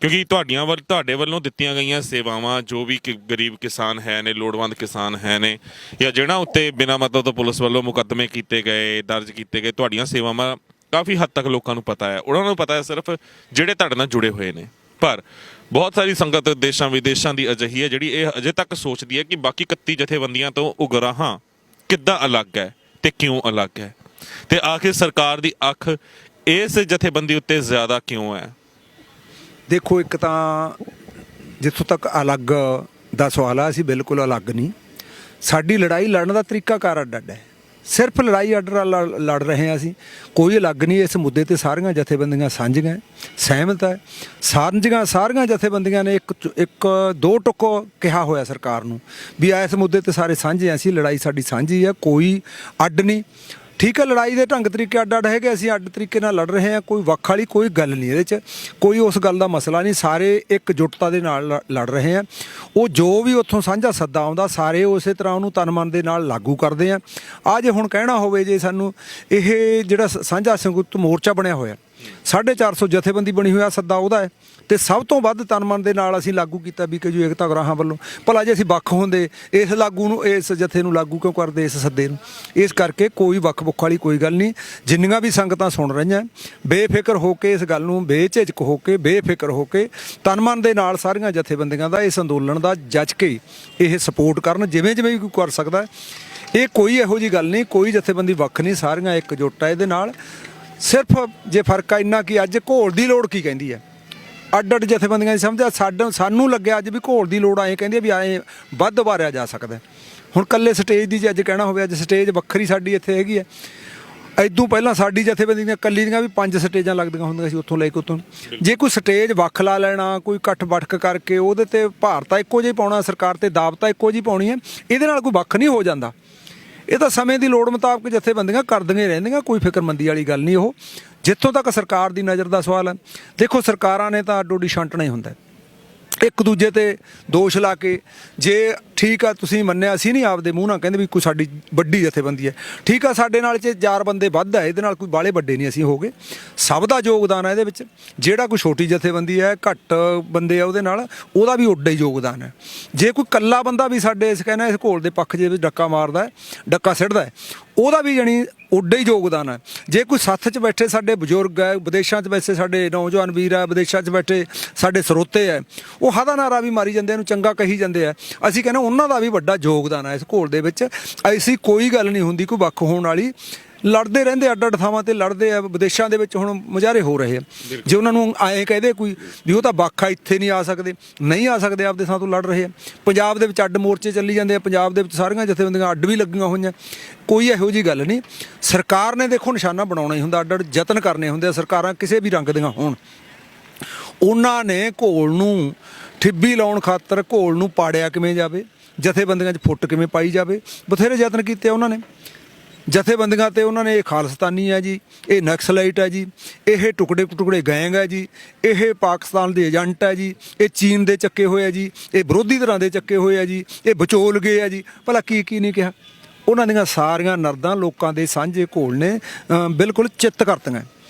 ਕਿਉਂਕਿ ਤੁਹਾਡੇ ਵੱਲੋਂ ਦਿੱਤੀਆਂ ਗਈਆਂ ਸੇਵਾਵਾਂ, ਜੋ ਵੀ ਗਰੀਬ ਕਿਸਾਨ ਹੈ ਨੇ, ਲੋੜਵੰਦ ਕਿਸਾਨ ਹੈ ਨੇ, ਜਾਂ ਜਿਹਨਾਂ ਉੱਤੇ ਬਿਨਾਂ ਮਤਲਬ ਤੋਂ ਪੁਲਿਸ ਵੱਲੋਂ ਮੁਕੱਦਮੇ ਕੀਤੇ ਗਏ, ਦਰਜ ਕੀਤੇ ਗਏ, ਤੁਹਾਡੀਆਂ ਸੇਵਾਵਾਂ ਕਾਫੀ ਹੱਦ ਤੱਕ ਲੋਕਾਂ ਨੂੰ ਪਤਾ ਹੈ। ਉਹਨਾਂ ਨੂੰ ਪਤਾ ਹੈ ਸਿਰਫ ਜਿਹੜੇ ਤੁਹਾਡੇ ਨਾਲ ਜੁੜੇ ਹੋਏ ਨੇ। ਪਰ ਬਹੁਤ ਸਾਰੀ ਸੰਗਤ ਦੇਸ਼ਾਂ ਵਿਦੇਸ਼ਾਂ ਦੀ ਅਜਿਹੀ ਹੈ ਜਿਹੜੀ ਇਹ ਅਜੇ ਤੱਕ ਸੋਚਦੀ ਹੈ ਕਿ ਬਾਕੀ 31 ਜਥੇਬੰਦੀਆਂ ਤੋਂ ਉਗਰਾਹਾਂ ਕਿੱਦਾਂ ਅਲੱਗ ਹੈ ਤੇ ਕਿਉਂ ਅਲੱਗ ਹੈ, ਤੇ ਆਖਿਰ ਸਰਕਾਰ ਦੀ ਅੱਖ ਇਸ ਜਥੇਬੰਦੀ ਉੱਤੇ ਜ਼ਿਆਦਾ ਕਿਉਂ ਹੈ? ਦੇਖੋ, ਇੱਕ ਤਾਂ ਜਿੱਥੋਂ ਤੱਕ ਅਲੱਗ ਦਾ ਸਵਾਲ ਆ, ਅਸੀਂ ਬਿਲਕੁਲ ਅਲੱਗ ਨਹੀਂ। ਸਾਡੀ ਲੜਾਈ ਲੜਨ ਦਾ ਤਰੀਕਾਕਾਰ ਅੱਡ ਹੈ। ਸਿਰਫ ਲੜਾਈ ਅੱਡ ਲੜ ਰਹੇ ਹਾਂ ਅਸੀਂ, ਕੋਈ ਅਲੱਗ ਨਹੀਂ। ਇਸ ਮੁੱਦੇ ਤੇ ਸਾਰੀਆਂ ਜਥੇਬੰਦੀਆਂ ਸਾਂਝੀਆਂ, ਸਹਿਮਤ ਹੈ। ਸਾਰੀਆਂ ਜਥੇਬੰਦੀਆਂ ਨੇ ਇੱਕ ਦੋ ਟੁੱਕ ਕਿਹਾ ਹੋਇਆ ਸਰਕਾਰ ਨੂੰ ਵੀ ਇਸ ਮੁੱਦੇ ਤੇ ਸਾਰੇ ਸਾਂਝੇ ਅਸੀਂ, ਲੜਾਈ ਸਾਡੀ ਸਾਂਝੀ ਹੈ, ਕੋਈ ਅੱਡ ਨਹੀਂ। ਠੀਕ ਹੈ, ਲੜਾਈ ਦੇ ਢੰਗ ਤਰੀਕੇ ਅੱਡ ਹੈਗੇ, ਅਸੀਂ ਅੱਡ ਤਰੀਕੇ ਨਾਲ ਲੜ ਰਹੇ ਹਾਂ। ਕੋਈ ਵੱਖ ਵਾਲੀ ਕੋਈ ਗੱਲ ਨਹੀਂ ਇਹਦੇ 'ਚ, ਕੋਈ ਉਸ ਗੱਲ ਦਾ ਮਸਲਾ ਨਹੀਂ। ਸਾਰੇ ਇਕਜੁੱਟਤਾ ਦੇ ਨਾਲ ਲੜ ਰਹੇ ਹਾਂ। ਉਹ ਜੋ ਵੀ ਉੱਥੋਂ ਸਾਂਝਾ ਸੱਦਾ ਆਉਂਦਾ ਸਾਰੇ ਉਸੇ ਤਰ੍ਹਾਂ ਉਹਨੂੰ ਤਨ ਮਨ ਦੇ ਨਾਲ ਲਾਗੂ ਕਰਦੇ ਆ। ਆ ਜੇ ਹੁਣ ਕਹਿਣਾ ਹੋਵੇ ਜੇ ਸਾਨੂੰ ਇਹ ਜਿਹੜਾ ਸਾਂਝਾ ਸੰਯੁਕਤ ਮੋਰਚਾ ਬਣਿਆ ਹੋਇਆ 450 ਜਥੇਬੰਦੀ ਬਣੀ ਹੋਈ ਆ, ਸੱਦਾ ਉਹਦਾ ਹੈ ਤੇ ਸਭ ਤੋਂ ਵੱਧ ਤਨ ਮਨ ਦੇ ਨਾਲ ਅਸੀਂ ਲਾਗੂ ਕੀਤਾ BKU ਏਕਤਾ ਗੁਰਾਹਾਂ ਵੱਲੋਂ। ਭਲਾ ਜੇ ਅਸੀਂ ਵੱਖ ਹੁੰਦੇ ਇਸ ਇਸ ਜਥੇ ਨੂੰ ਲਾਗੂ ਕਿਉਂ ਕਰਦੇ, ਇਸ ਸੱਦੇ ਨੂੰ? ਇਸ ਕਰਕੇ ਕੋਈ ਵੱਖ-ਵੱਖ ਵਾਲੀ ਕੋਈ ਗੱਲ ਨਹੀਂ। ਜਿੰਨੀਆਂ ਵੀ ਸੰਗਤਾਂ ਸੁਣ ਰਹੀਆਂ ਬੇਫਿਕਰ ਹੋ ਕੇ ਇਸ ਗੱਲ ਨੂੰ, ਬੇਝਿਜਕ ਹੋ ਕੇ, ਬੇਫਿਕਰ ਹੋ ਕੇ ਤਨ ਮਨ ਦੇ ਨਾਲ ਸਾਰੀਆਂ ਜਥੇਬੰਦੀਆਂ ਦਾ ਇਸ ਅੰਦੋਲਨ ਦਾ ਜੱਜ ਕੇ ਇਹ ਸਪੋਰਟ ਕਰਨ, ਜਿਵੇਂ ਵੀ ਕੋਈ ਕਰ ਸਕਦਾ। ਇਹ ਕੋਈ ਇਹੋ ਜਿਹੀ ਗੱਲ ਨਹੀਂ, ਕੋਈ ਜਥੇਬੰਦੀ ਵੱਖ ਨਹੀਂ, ਸਾਰੀਆਂ ਇਕਜੁੱਟ ਆ ਇਹਦੇ ਨਾਲ। ਸਿਰਫ ਜੇ ਫਰਕ ਆ ਇੰਨਾ ਕਿ ਅੱਜ ਘੋਲ ਦੀ ਲੋੜ ਕੀ ਕਹਿੰਦੀ ਹੈ, ਅੱਡ ਜਥੇਬੰਦੀਆਂ ਦੀ ਸਮਝਿਆ। ਸਾਨੂੰ ਲੱਗਿਆ ਅੱਜ ਵੀ ਘੋਲ ਦੀ ਲੋੜ ਐਂ ਕਹਿੰਦੀ ਵੀ ਐਂ ਵੱਧ ਉਭਾਰਿਆ ਜਾ ਸਕਦਾ। ਹੁਣ ਇਕੱਲੇ ਸਟੇਜ ਦੀ ਜੇ ਅੱਜ ਕਹਿਣਾ ਹੋਵੇ, ਅੱਜ ਸਟੇਜ ਵੱਖਰੀ ਸਾਡੀ ਇੱਥੇ ਹੈਗੀ ਹੈ। ਇਦੋਂ ਪਹਿਲਾਂ ਸਾਡੀ ਜਥੇਬੰਦੀ ਦੀਆਂ ਕੱਲੀ ਦੀਆਂ ਵੀ 5 ਸਟੇਜਾਂ ਲੱਗਦੀਆਂ ਹੁੰਦੀਆਂ ਸੀ ਉੱਥੋਂ ਲੈ ਕੇ ਉੱਥੋਂ। ਜੇ ਕੋਈ ਸਟੇਜ ਵੱਖ ਲਾ ਲੈਣਾ, ਕੋਈ ਇਕੱਠ ਬੱਠਕ ਕਰਕੇ ਉਹਦੇ ਤੇ ਭਾਰ ਤਾਂ ਇੱਕੋ ਜਿਹਾ ਹੀ ਪਾਉਣਾ, ਸਰਕਾਰ ਤੇ ਦਾਬ ਤਾਂ ਇੱਕੋ ਜਿਹੀ ਪਾਉਣੀ ਹੈ, ਇਹਦੇ ਨਾਲ ਕੋਈ ਵੱਖ ਨਹੀਂ ਹੋ ਜਾਂਦਾ। ਇਹ ਤਾਂ ਸਮੇਂ ਦੀ ਲੋੜ ਮੁਤਾਬਕ ਜਥੇਬੰਦੀਆਂ ਕਰਦੀਆਂ ਹੀ ਰਹਿੰਦੀਆਂ, ਕੋਈ ਫਿਕਰਮੰਦੀ ਵਾਲੀ ਗੱਲ ਨਹੀਂ। ਉਹ ਜਿੱਥੋਂ ਤੱਕ ਸਰਕਾਰ ਦੀ ਨਜ਼ਰ ਦਾ ਸਵਾਲ ਹੈ, ਦੇਖੋ ਸਰਕਾਰਾਂ ਨੇ ਤਾਂ ਅੱਡੋ ਅੱਡੀ ਛਾਂਟਣਾ ਹੀ ਹੁੰਦਾ, ਇੱਕ ਦੂਜੇ ਤੇ ਦੋਸ਼ ਲਾ ਕੇ। ਜੇ ਠੀਕ ਆ ਤੁਸੀਂ ਮੰਨਿਆ, ਅਸੀਂ ਨਹੀਂ ਆਪਦੇ ਮੂੰਹ ਨਾਲ ਕਹਿੰਦੇ ਵੀ ਕੋਈ ਸਾਡੀ ਵੱਡੀ ਜਥੇਬੰਦੀ ਹੈ, ਠੀਕ ਆ ਸਾਡੇ ਨਾਲ 'ਚ 4 ਬੰਦੇ ਵੱਧ ਹੈ, ਇਹਦੇ ਨਾਲ ਕੋਈ ਬਾਹਲੇ ਵੱਡੇ ਨਹੀਂ ਅਸੀਂ ਹੋ ਗਏ। ਸਭ ਦਾ ਯੋਗਦਾਨ ਹੈ ਇਹਦੇ ਵਿੱਚ। ਜਿਹੜਾ ਕੋਈ ਛੋਟੀ ਜਥੇਬੰਦੀ ਹੈ, ਘੱਟ ਬੰਦੇ ਆ ਉਹਦੇ ਨਾਲ, ਉਹਦਾ ਵੀ ਓਡਾ ਹੀ ਯੋਗਦਾਨ ਹੈ। ਜੇ ਕੋਈ ਇਕੱਲਾ ਬੰਦਾ ਵੀ ਸਾਡੇ ਇਸ ਕਹਿੰਦਾ ਇਸ ਘੋਲ ਦੇ ਪੱਖ ਦੇ ਵਿੱਚ ਡੱਕਾ ਮਾਰਦਾ ਹੈ, ਡੱਕਾ ਸਿੱਟਦਾ ਹੈ, ਉਹਦਾ ਵੀ ਜਾਣੀ ਓਡਾ ਹੀ ਯੋਗਦਾਨ ਹੈ। ਜੇ ਕੋਈ ਸੱਥ 'ਚ ਬੈਠੇ ਸਾਡੇ ਬਜ਼ੁਰਗ ਹੈ, ਵਿਦੇਸ਼ਾਂ 'ਚ ਬੈਠੇ ਸਾਡੇ ਨੌਜਵਾਨ ਵੀਰ ਹੈ, ਵਿਦੇਸ਼ਾਂ 'ਚ ਬੈਠੇ ਸਾਡੇ ਸਰੋਤੇ ਹੈ, ਉਹ ਹਦਾ ਨਾਰਾ ਵੀ ਮਾਰੀ ਜਾਂਦੇ, ਇਹਨੂੰ ਚੰਗਾ ਕਹੀ ਜਾਂਦੇ ਆ, ਅਸੀਂ ਕਹਿੰਦੇ ਉਹਨਾਂ ਦਾ ਵੀ ਵੱਡਾ ਯੋਗਦਾਨ ਹੈ ਇਸ ਘੋਲ ਦੇ ਵਿੱਚ। ਐਸੀ ਕੋਈ ਗੱਲ ਨਹੀਂ ਹੁੰਦੀ ਕੋਈ ਵੱਖ ਹੋਣ ਵਾਲੀ। ਲੜਦੇ ਰਹਿੰਦੇ, ਅੱਡ ਅੱਡ ਥਾਵਾਂ ਤੇ ਲੜਦੇ ਆ। ਵਿਦੇਸ਼ਾਂ ਦੇ ਵਿੱਚ ਹੁਣ ਮੁਜ਼ਾਹਰੇ ਹੋ ਰਹੇ ਆ, ਜੇ ਉਹਨਾਂ ਨੂੰ ਐਂ ਕਹਦੇ ਕੋਈ ਵੀ ਉਹ ਤਾਂ ਵੱਖ ਆ, ਇੱਥੇ ਨਹੀਂ ਆ ਸਕਦੇ, ਨਹੀਂ ਆ ਸਕਦੇ, ਆਪਦੇ ਥਾਂ ਤੋਂ ਲੜ ਰਹੇ ਆ। ਪੰਜਾਬ ਦੇ ਵਿੱਚ ਅੱਡ ਮੋਰਚੇ ਚੱਲੀ ਜਾਂਦੇ ਆ, ਪੰਜਾਬ ਦੇ ਵਿੱਚ ਸਾਰੀਆਂ ਜਥੇਬੰਦੀਆਂ ਅੱਡ ਵੀ ਲੱਗੀਆਂ ਹੋਈਆਂ, ਕੋਈ ਇਹੋ ਜਿਹੀ ਗੱਲ ਨਹੀਂ। ਸਰਕਾਰ ਨੇ ਦੇਖੋ ਨਿਸ਼ਾਨਾ ਬਣਾਉਣਾ ਹੀ ਹੁੰਦਾ, ਅੱਡ ਅੱਡ ਯਤਨ ਕਰਨੇ ਹੁੰਦੇ ਆ। ਸਰਕਾਰਾਂ ਕਿਸੇ ਵੀ ਰੰਗ ਦੀਆਂ ਹੋਣ, ਉਹਨਾਂ ਨੇ ਘੋਲ ਨੂੰ ਠਿੱਬੀ ਲਾਉਣ ਖਾਤਰ ਘੋਲ ਨੂੰ ਪਾੜਿਆ ਕਿਵੇਂ ਜਾਵੇ, ਜਥੇਬੰਦੀਆਂ 'ਚ ਫੁੱਟ ਕਿਵੇਂ ਪਾਈ ਜਾਵੇ, ਬਥੇਰੇ ਯਤਨ ਕੀਤੇ ਉਹਨਾਂ ਨੇ। ਜਥੇਬੰਦੀਆਂ ਤੇ ਉਹਨਾਂ ਨੇ ਇਹ ਖਾਲਿਸਤਾਨੀ ਹੈ ਜੀ, ਇਹ ਨਕਸਲਾਈਟ ਹੈ ਜੀ, ਇਹ ਟੁਕੜੇ ਗੈਂਗ ਹੈ ਜੀ, ਇਹ ਪਾਕਿਸਤਾਨ ਦੇ ਏਜੰਟ ਹੈ ਜੀ, ਇਹ ਚੀਨ ਦੇ ਚੱਕੇ ਹੋਏ ਆ ਜੀ, ਇਹ ਵਿਰੋਧੀ ਧਿਰਾਂ ਦੇ ਚੱਕੇ ਹੋਏ ਆ ਜੀ, ਇਹ ਵਿਚੋਲ ਗਏ ਆ ਜੀ। ਭਲਾ ਕੀ ਨਹੀਂ ਕਿਹਾ। ਉਹਨਾਂ ਦੀਆਂ ਸਾਰੀਆਂ ਨਰਦਾਂ ਲੋਕਾਂ ਦੇ ਸਾਂਝੇ ਘੋਲ ਨੇ ਬਿਲਕੁਲ ਚਿੱਤ ਕਰਤੀਆਂ।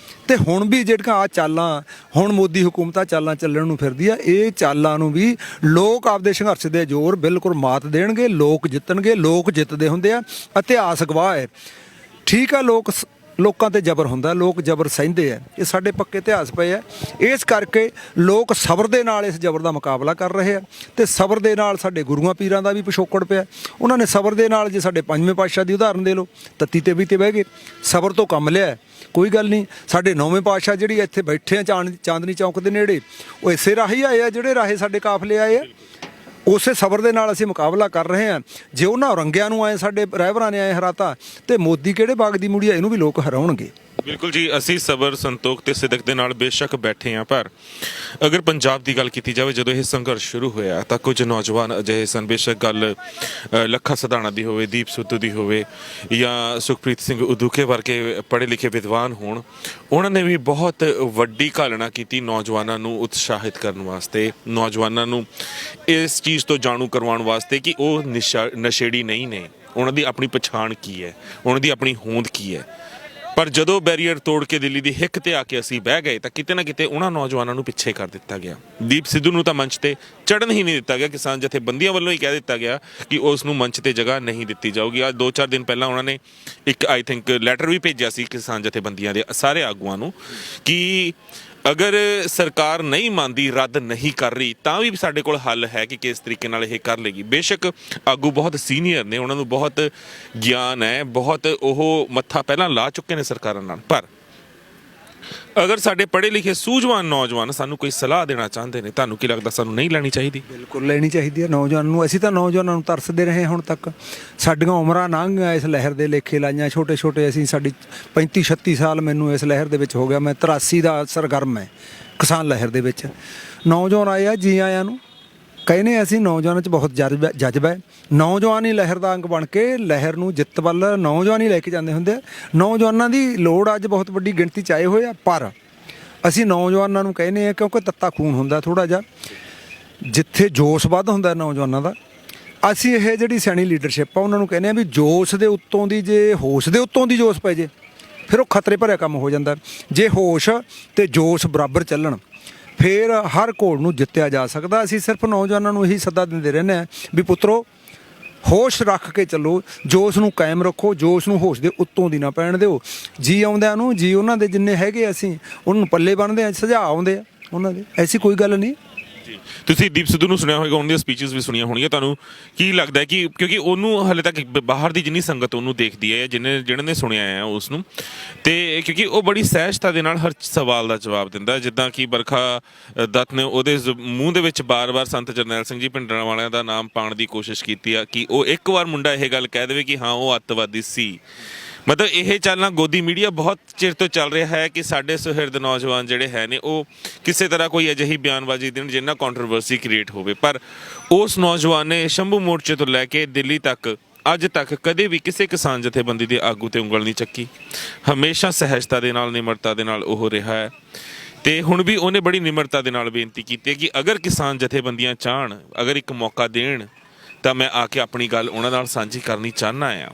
ਤੇ ਹੁਣ ਵੀ ਜਿਹੜੀਆਂ ਆ ਚਾਲਾਂ ਹੁਣ ਮੋਦੀ ਹਕੂਮਤਾਂ ਚਾਲਾਂ ਚੱਲਣ ਨੂੰ ਫਿਰਦੀ ਆ, ਇਹ ਚਾਲਾਂ ਨੂੰ ਵੀ ਲੋਕ ਆਪਦੇ ਸੰਘਰਸ਼ ਦੇ ਜ਼ੋਰ ਬਿਲਕੁਲ ਮਾਤ ਦੇਣਗੇ, ਲੋਕ ਜਿੱਤਣਗੇ। ਲੋਕ ਜਿੱਤਦੇ ਹੁੰਦੇ ਆ, ਇਤਿਹਾਸ ਗਵਾਹ ਹੈ। ਠੀਕ ਆ, ਲੋਕਾਂ ਤੇ ਜ਼ਬਰ ਹੁੰਦਾ, ਲੋਕ ਜ਼ਬਰ ਸਹਿੰਦੇ ਆ, ਇਹ ਸਾਡੇ ਪੱਕੇ ਇਤਿਹਾਸ ਪਏ ਆ। ਇਸ ਕਰਕੇ ਲੋਕ ਸਬਰ ਦੇ ਨਾਲ ਇਸ ਜ਼ਬਰ ਦਾ ਮੁਕਾਬਲਾ ਕਰ ਰਹੇ ਆ, ਤੇ ਸਬਰ ਦੇ ਨਾਲ ਸਾਡੇ ਗੁਰੂਆਂ ਪੀਰਾਂ ਦਾ ਵੀ ਪਿਛੋਕੜ ਪਿਆ। ਉਹਨਾਂ ਨੇ ਸਬਰ ਦੇ ਨਾਲ, ਜੇ ਸਾਡੇ ਪੰਜਵੇਂ ਪਾਤਸ਼ਾਹ ਦੀ ਉਦਾਹਰਨ ਦੇ ਲਓ, ਤੱਤੀ ਤੇ ਵੀ ਤੇ ਬਹਿ ਗਏ, ਸਬਰ ਤੋਂ ਕੰਮ ਲਿਆ, ਕੋਈ ਗੱਲ ਨਹੀਂ। ਸਾਡੇ 9ਵੇਂ ਪਾਤਸ਼ਾਹ ਜਿਹੜੀ ਇੱਥੇ ਬੈਠੇ ਆ ਚਾਂਦਨੀ ਚੌਕ ਦੇ ਨੇੜੇ, ਉਹ ਇਸੇ ਰਾਹੀ ਆਏ ਆ, ਜਿਹੜੇ ਰਾਹੇ ਸਾਡੇ ਕਾਫਲੇ ਆਏ ਆ। ਉਸੇ ਸਬਰ ਦੇ ਨਾਲ ਅਸੀਂ ਮੁਕਾਬਲਾ ਕਰ ਰਹੇ ਹਾਂ। ਜੇ ਉਹਨਾਂ ਔਰੰਗਿਆਂ ਨੂੰ ਆਏ ਸਾਡੇ ਰਹਿਬਰਾਂ ਨੇ ਆਏ ਹਰਾਤਾ, ਤੇ ਮੋਦੀ ਕਿਹੜੇ ਬਾਗ ਦੀ ਮੁੜੀਆ, ਇਹਨੂੰ ਵੀ ਲੋਕ ਹਰਾਉਣਗੇ। ਬਿਲਕੁਲ ਜੀ, ਅਸੀਂ ਸਬਰ, ਸੰਤੋਖ ਤੇ ਸਿਦਕ ਦੇ ਨਾਲ ਬੇਸ਼ੱਕ ਬੈਠੇ ਹਾਂ, ਪਰ ਅਗਰ ਪੰਜਾਬ ਦੀ ਗੱਲ ਕੀਤੀ ਜਾਵੇ, ਜਦੋਂ ਇਹ ਸੰਘਰਸ਼ ਸ਼ੁਰੂ ਹੋਇਆ ਤਾਂ ਕੁਝ ਨੌਜਵਾਨ ਅਜਿਹੇ ਸਨ, ਬੇਸ਼ੱਕ ਗੱਲ ਲੱਖਾ ਸਧਾਣਾ ਦੀ ਹੋਵੇ, ਦੀਪ ਸਿੱਧੂ ਦੀ ਹੋਵੇ, ਜਾਂ ਸੁਖਪ੍ਰੀਤ ਸਿੰਘ ਉਦੂਕੇ ਵਰਗੇ ਪੜ੍ਹੇ ਲਿਖੇ ਵਿਦਵਾਨ ਹੋਣ, ਉਹਨਾਂ ਨੇ ਵੀ ਬਹੁਤ ਵੱਡੀ ਘਾਲਣਾ ਕੀਤੀ ਨੌਜਵਾਨਾਂ ਨੂੰ ਉਤਸ਼ਾਹਿਤ ਕਰਨ ਵਾਸਤੇ, ਨੌਜਵਾਨਾਂ ਨੂੰ ਇਸ ਚੀਜ਼ ਤੋਂ ਜਾਣੂ ਕਰਵਾਉਣ ਵਾਸਤੇ ਕਿ ਉਹ ਨਸ਼ੇੜੀ ਨਹੀਂ ਨੇ, ਉਹਨਾਂ ਦੀ ਆਪਣੀ ਪਛਾਣ ਕੀ ਹੈ, ਉਹਨਾਂ ਦੀ ਆਪਣੀ ਹੋਂਦ ਕੀ ਹੈ। ਪਰ ਜਦੋਂ ਬੈਰੀਅਰ ਤੋੜ ਕੇ ਦਿੱਲੀ ਦੀ ਹਿੱਕ ਤੇ ਆ ਕੇ ਅਸੀਂ ਬਹਿ ਗਏ, ਤਾਂ ਕਿਤੇ ਨਾ ਕਿਤੇ ਉਹਨਾਂ ਨੌਜਵਾਨਾਂ ਨੂੰ ਪਿੱਛੇ ਕਰ ਦਿੱਤਾ ਗਿਆ। ਦੀਪ ਸਿੱਧੂ ਨੂੰ ਤਾਂ ਮੰਚ ਤੇ ਚੜ੍ਹਨ ਹੀ ਨਹੀਂ ਦਿੱਤਾ ਗਿਆ। ਕਿਸਾਨ ਜਥੇਬੰਦੀਆਂ ਵੱਲੋਂ ਹੀ ਕਹਿ ਦਿੱਤਾ ਗਿਆ ਕਿ ਉਸ ਨੂੰ ਮੰਚ ਤੇ ਜਗ੍ਹਾ ਨਹੀਂ ਦਿੱਤੀ ਜਾਊਗੀ। ਅੱਜ 2-4 ਦਿਨ ਪਹਿਲਾਂ ਉਹਨਾਂ ਨੇ ਇੱਕ ਆਈ ਥਿੰਕ ਲੈਟਰ ਵੀ ਭੇਜਿਆ ਸੀ ਕਿਸਾਨ ਜਥੇਬੰਦੀਆਂ ਦੇ ਸਾਰੇ ਆਗੂਆਂ ਨੂੰ ਕਿ ਅਗਰ ਸਰਕਾਰ ਨਹੀਂ ਮੰਨਦੀ, ਰੱਦ ਨਹੀਂ ਕਰ ਰਹੀ, ਤਾਂ ਵੀ ਸਾਡੇ ਕੋਲ ਹੱਲ ਹੈ ਕਿ ਕਿਸ ਤਰੀਕੇ ਨਾਲ ਇਹ ਕਰ ਲੇਗੀ। ਬੇਸ਼ੱਕ ਆਗੂ ਬਹੁਤ ਸੀਨੀਅਰ ਨੇ, ਉਹਨਾਂ ਨੂੰ ਬਹੁਤ ਗਿਆਨ ਹੈ, ਬਹੁਤ ਉਹ ਮੱਥਾ ਪਹਿਲਾਂ ਲਾ ਚੁੱਕੇ ਨੇ ਸਰਕਾਰਾਂ ਨਾਲ, ਪਰ ਅਗਰ ਸਾਡੇ ਪੜ੍ਹੇ ਲਿਖੇ ਸੂਝਵਾਨ ਨੌਜਵਾਨ ਸਾਨੂੰ ਕੋਈ ਸਲਾਹ ਦੇਣਾ ਚਾਹੁੰਦੇ ਨੇ, ਤੁਹਾਨੂੰ ਕੀ ਲੱਗਦਾ ਸਾਨੂੰ ਨਹੀਂ ਲੈਣੀ ਚਾਹੀਦੀ? ਬਿਲਕੁਲ ਲੈਣੀ ਚਾਹੀਦੀ ਹੈ ਨੌਜਵਾਨ ਨੂੰ। ਅਸੀਂ ਤਾਂ ਨੌਜਵਾਨਾਂ ਨੂੰ ਤਰਸਦੇ ਰਹੇ ਹੁਣ ਤੱਕ, ਸਾਡੀਆਂ ਉਮਰਾਂ ਲੰਘ ਇਸ ਲਹਿਰ ਦੇ ਲੇਖੇ ਲਾਈਆਂ, ਛੋਟੇ ਅਸੀਂ, ਸਾਡੀ 35-36 ਸਾਲ ਮੈਨੂੰ ਇਸ ਲਹਿਰ ਦੇ ਵਿੱਚ ਹੋ ਗਿਆ। ਮੈਂ 83 ਦਾ ਸਰਗਰਮ ਹੈ ਕਿਸਾਨ ਲਹਿਰ ਦੇ ਵਿੱਚ। ਨੌਜਵਾਨ ਆਏ ਆ, ਜੀ ਆਇਆਂ ਨੂੰ ਕਹਿੰਦੇ ਅਸੀਂ। ਨੌਜਵਾਨਾਂ 'ਚ ਬਹੁਤ ਜਜ਼ਬਾ ਹੈ, ਨੌਜਵਾਨ ਹੀ ਲਹਿਰ ਦਾ ਅੰਗ ਬਣ ਕੇ ਲਹਿਰ ਨੂੰ ਜਿੱਤ ਵੱਲ ਨੌਜਵਾਨ ਹੀ ਲੈ ਕੇ ਜਾਂਦੇ ਹੁੰਦੇ ਆ। ਨੌਜਵਾਨਾਂ ਦੀ ਲੋੜ ਅੱਜ ਬਹੁਤ ਵੱਡੀ ਗਿਣਤੀ 'ਚ ਆਏ ਹੋਏ ਆ, ਪਰ ਅਸੀਂ ਨੌਜਵਾਨਾਂ ਨੂੰ ਕਹਿੰਦੇ ਆ ਕਿਉਂਕਿ ਤੱਤਾ ਖੂਨ ਹੁੰਦਾ ਥੋੜ੍ਹਾ ਜਿਹਾ, ਜਿੱਥੇ ਜੋਸ਼ ਵੱਧ ਹੁੰਦਾ ਨੌਜਵਾਨਾਂ ਦਾ। ਅਸੀਂ ਇਹ ਜਿਹੜੀ ਸਿਆਣੀ ਲੀਡਰਸ਼ਿਪ ਆ ਉਹਨਾਂ ਨੂੰ ਕਹਿੰਦੇ ਆ ਵੀ ਜੋਸ਼ ਦੇ ਉੱਤੋਂ ਦੀ, ਜੇ ਹੋਸ਼ ਦੇ ਉੱਤੋਂ ਦੀ ਜੋਸ਼ ਪੈ ਜੇ, ਫਿਰ ਉਹ ਖਤਰੇ ਭਰਿਆ ਕੰਮ ਹੋ ਜਾਂਦਾ। ਜੇ ਹੋਸ਼ ਤੇ ਜੋਸ਼ ਬਰਾਬਰ ਚੱਲਣ, ਫਿਰ ਹਰ ਘੋਲ ਨੂੰ ਜਿੱਤਿਆ ਜਾ ਸਕਦਾ। ਅਸੀਂ ਸਿਰਫ ਨੌਜਵਾਨਾਂ ਨੂੰ ਇਹੀ ਸੱਦਾ ਦਿੰਦੇ ਰਹਿੰਦੇ ਹਾਂ ਵੀ ਪੁੱਤਰੋ, ਹੋਸ਼ ਰੱਖ ਕੇ ਚੱਲੋ, ਜੋਸ਼ ਨੂੰ ਕਾਇਮ ਰੱਖੋ, ਜੋਸ਼ ਨੂੰ ਹੋਸ਼ ਦੇ ਉੱਤੋਂ ਦੀ ਨਾ ਪੈਣ ਦਿਓ। ਜੀ ਆਉਂਦਿਆਂ ਨੂੰ, ਜੀ ਉਹਨਾਂ ਦੇ ਜਿੰਨੇ ਹੈਗੇ ਅਸੀਂ ਉਹਨਾਂ ਨੂੰ ਪੱਲੇ ਬੰਨ੍ਹਦੇ ਹਾਂ, ਸੁਝਾਅ ਆਉਂਦੇ ਆ ਉਹਨਾਂ ਦੇ, ਐਸੀ ਕੋਈ ਗੱਲ ਨਹੀਂ। ਤੁਸੀਂ ਦੀਪ ਸਿੱਧੂ ਨੂੰ ਸੁਣਿਆ ਹੋਵੇਗਾ, ਉਹਨਾਂ ਦੀਆਂ ਸਪੀਚਸ ਵੀ ਸੁਣੀਆਂ ਹੋਣਗੀਆਂ। ਤੁਹਾਨੂੰ ਕੀ ਲੱਗਦਾ ਹੈ ਕਿ ਕਿਉਂਕਿ ਉਹਨੂੰ ਹਾਲੇ ਤੱਕ ਬਾਹਰ ਦੀ ਜਿੰਨੀ ਸੰਗਤ ਉਹਨੂੰ ਦੇਖਦੀ ਹੈ, ਜਿਹਨਾਂ ਨੇ ਸੁਣਿਆ ਹੈ ਉਸ ਨੂੰ, ਤੇ ਕਿਉਂਕਿ ਉਹ ਬੜੀ ਸਹਿਜਤਾ ਦੇ ਨਾਲ ਹਰ ਸਵਾਲ ਦਾ ਜਵਾਬ ਦਿੰਦਾ, ਜਿੱਦਾਂ ਕਿ ਬਰਖਾ ਦੱਤ ਨੇ ਉਹਦੇ ਮੂੰਹ ਦੇ ਵਿੱਚ ਬਾਰ-ਬਾਰ ਸੰਤ ਜਰਨੈਲ ਸਿੰਘ ਜੀ ਭਿੰਡਰਾਂਵਾਲਿਆਂ ਦਾ ਨਾਮ ਪਾਉਣ ਦੀ ਕੋਸ਼ਿਸ਼ ਕੀਤੀ ਆ ਕਿ ਉਹ ਇੱਕ ਵਾਰ ਮੁੰਡਾ ਇਹ ਗੱਲ ਕਹਿ ਦੇਵੇ ਕਿ ਹਾਂ ਉਹ ਅੱਤਵਾਦੀ ਸੀ, ਮਤਲਬ ਇਹ ਚੱਲਣਾ ਗੋਦੀ ਮੀਡੀਆ ਬਹੁਤ ਚਿਰ ਤੋਂ ਚੱਲ ਰਿਹਾ ਹੈ ਕਿ ਸਾਡੇ ਸੁਹਿਰਦ ਨੌਜਵਾਨ ਜਿਹੜੇ ਹੈ ਨੇ ਉਹ ਕਿਸੇ ਤਰ੍ਹਾਂ ਕੋਈ ਅਜਿਹੀ ਬਿਆਨਬਾਜ਼ੀ ਦੇਣ ਜਿੰਨਾ ਕੰਟਰੋਵਰਸੀ ਕ੍ਰੀਏਟ ਹੋਵੇ, ਪਰ ਉਸ ਨੌਜਵਾਨ ਨੇ ਸ਼ੰਭੂ ਮੋਰਚੇ ਤੋਂ ਲੈ ਕੇ ਦਿੱਲੀ ਤੱਕ ਅੱਜ ਤੱਕ ਕਦੇ ਵੀ ਕਿਸੇ ਕਿਸਾਨ ਜਥੇਬੰਦੀ ਦੇ ਆਗੂ ਤੇ ਉਂਗਲ ਨਹੀਂ ਚੱਕੀ। ਹਮੇਸ਼ਾ ਸਹਿਜਤਾ ਦੇ ਨਾਲ, ਨਿਮਰਤਾ ਦੇ ਨਾਲ ਉਹ ਰਿਹਾ ਹੈ ਤੇ ਹੁਣ ਵੀ ਉਹਨੇ ਬੜੀ ਨਿਮਰਤਾ ਦੇ ਨਾਲ ਬੇਨਤੀ ਕੀਤੀ ਹੈ ਕਿ ਅਗਰ ਕਿਸਾਨ ਜਥੇਬੰਦੀਆਂ ਚਾਹਣ, ਅਗਰ ਇੱਕ ਮੌਕਾ ਦੇਣ ਤਾਂ ਮੈਂ ਆ ਕੇ ਆਪਣੀ ਗੱਲ ਉਹਨਾਂ ਨਾਲ ਸਾਂਝੀ ਕਰਨੀ ਚਾਹੁੰਦਾ ਆ।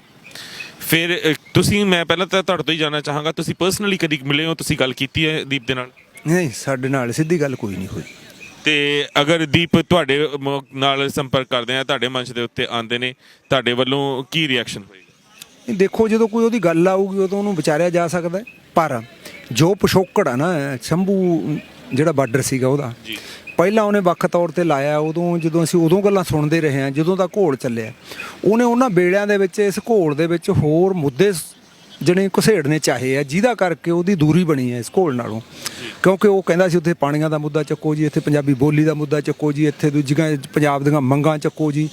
ਫਿਰ ਤੁਸੀਂ, ਮੈਂ ਪਹਿਲਾਂ ਤਾਂ ਤੁਹਾਡੇ ਤੋਂ ਹੀ ਜਾਣਨਾ ਚਾਹਾਂਗਾ, ਤੁਸੀਂ ਪਰਸਨਲੀ ਕਦੀ ਮਿਲੇ ਹੋ, ਤੁਸੀਂ ਗੱਲ ਕੀਤੀ ਹੈ ਦੀਪ ਦੇ ਨਾਲ? ਨਹੀਂ, ਸਾਡੇ ਨਾਲ ਸਿੱਧੀ ਗੱਲ ਕੋਈ ਨਹੀਂ ਹੋਈ। ਤੇ ਅਗਰ ਦੀਪ ਤੁਹਾਡੇ ਨਾਲ ਸੰਪਰਕ ਕਰਦੇ ਆ, ਤੁਹਾਡੇ ਮੰਚ ਦੇ ਉੱਤੇ ਆਉਂਦੇ ਨੇ, ਤੁਹਾਡੇ ਵੱਲੋਂ ਕੀ ਰਿਐਕਸ਼ਨ ਹੋਏਗਾ? ਦੇਖੋ, ਜਦੋਂ ਕੋਈ ਉਹਦੀ ਗੱਲ ਆਊਗੀ ਉਦੋਂ ਉਹਨੂੰ ਵਿਚਾਰਿਆ ਜਾ ਸਕਦਾ, ਪਰ ਜੋ ਪਿਛੋਕੜ ਆ ਨਾ ਸ਼ੰਭੂ ਜਿਹੜਾ ਬਾਰਡਰ ਸੀਗਾ ਉਹਦਾ, ਪਹਿਲਾਂ ਉਹਨੇ ਵੱਖ ਤੌਰ ਤੇ ਲਾਇਆ। ਜਦੋਂ ਅਸੀਂ ਗੱਲਾਂ ਸੁਣਦੇ ਰਹੇ ਹਾਂ, ਜਦੋਂ ਦਾ ਘੋਲ ਚੱਲਿਆ, ਉਹਨੇ ਉਹਨਾਂ ਬੇੜਿਆਂ ਦੇ ਵਿੱਚ, ਇਸ ਘੋਲ ਦੇ ਵਿੱਚ ਹੋਰ ਮੁੱਦੇ ਜਿਹੜੇ ਘੁਸੇੜਨੇ ਚਾਹੇ ਆ, ਜਿਹਦਾ ਕਰਕੇ ਉਹਦੀ ਦੂਰੀ ਬਣੀ ਹੈ ਇਸ ਘੋਲ ਨਾਲੋਂ। ਕਿਉਂਕਿ ਉਹ ਕਹਿੰਦਾ ਸੀ ਉੱਥੇ ਪਾਣੀਆਂ ਦਾ ਮੁੱਦਾ ਚੱਕੋ ਜੀ, ਇੱਥੇ ਪੰਜਾਬੀ ਬੋਲੀ ਦਾ ਮੁੱਦਾ ਚੱਕੋ ਜੀ, ਇੱਥੇ ਦੂਜੀਆਂ ਪੰਜਾਬ ਦੀਆਂ ਮੰਗਾਂ ਚੱਕੋ ਜੀ।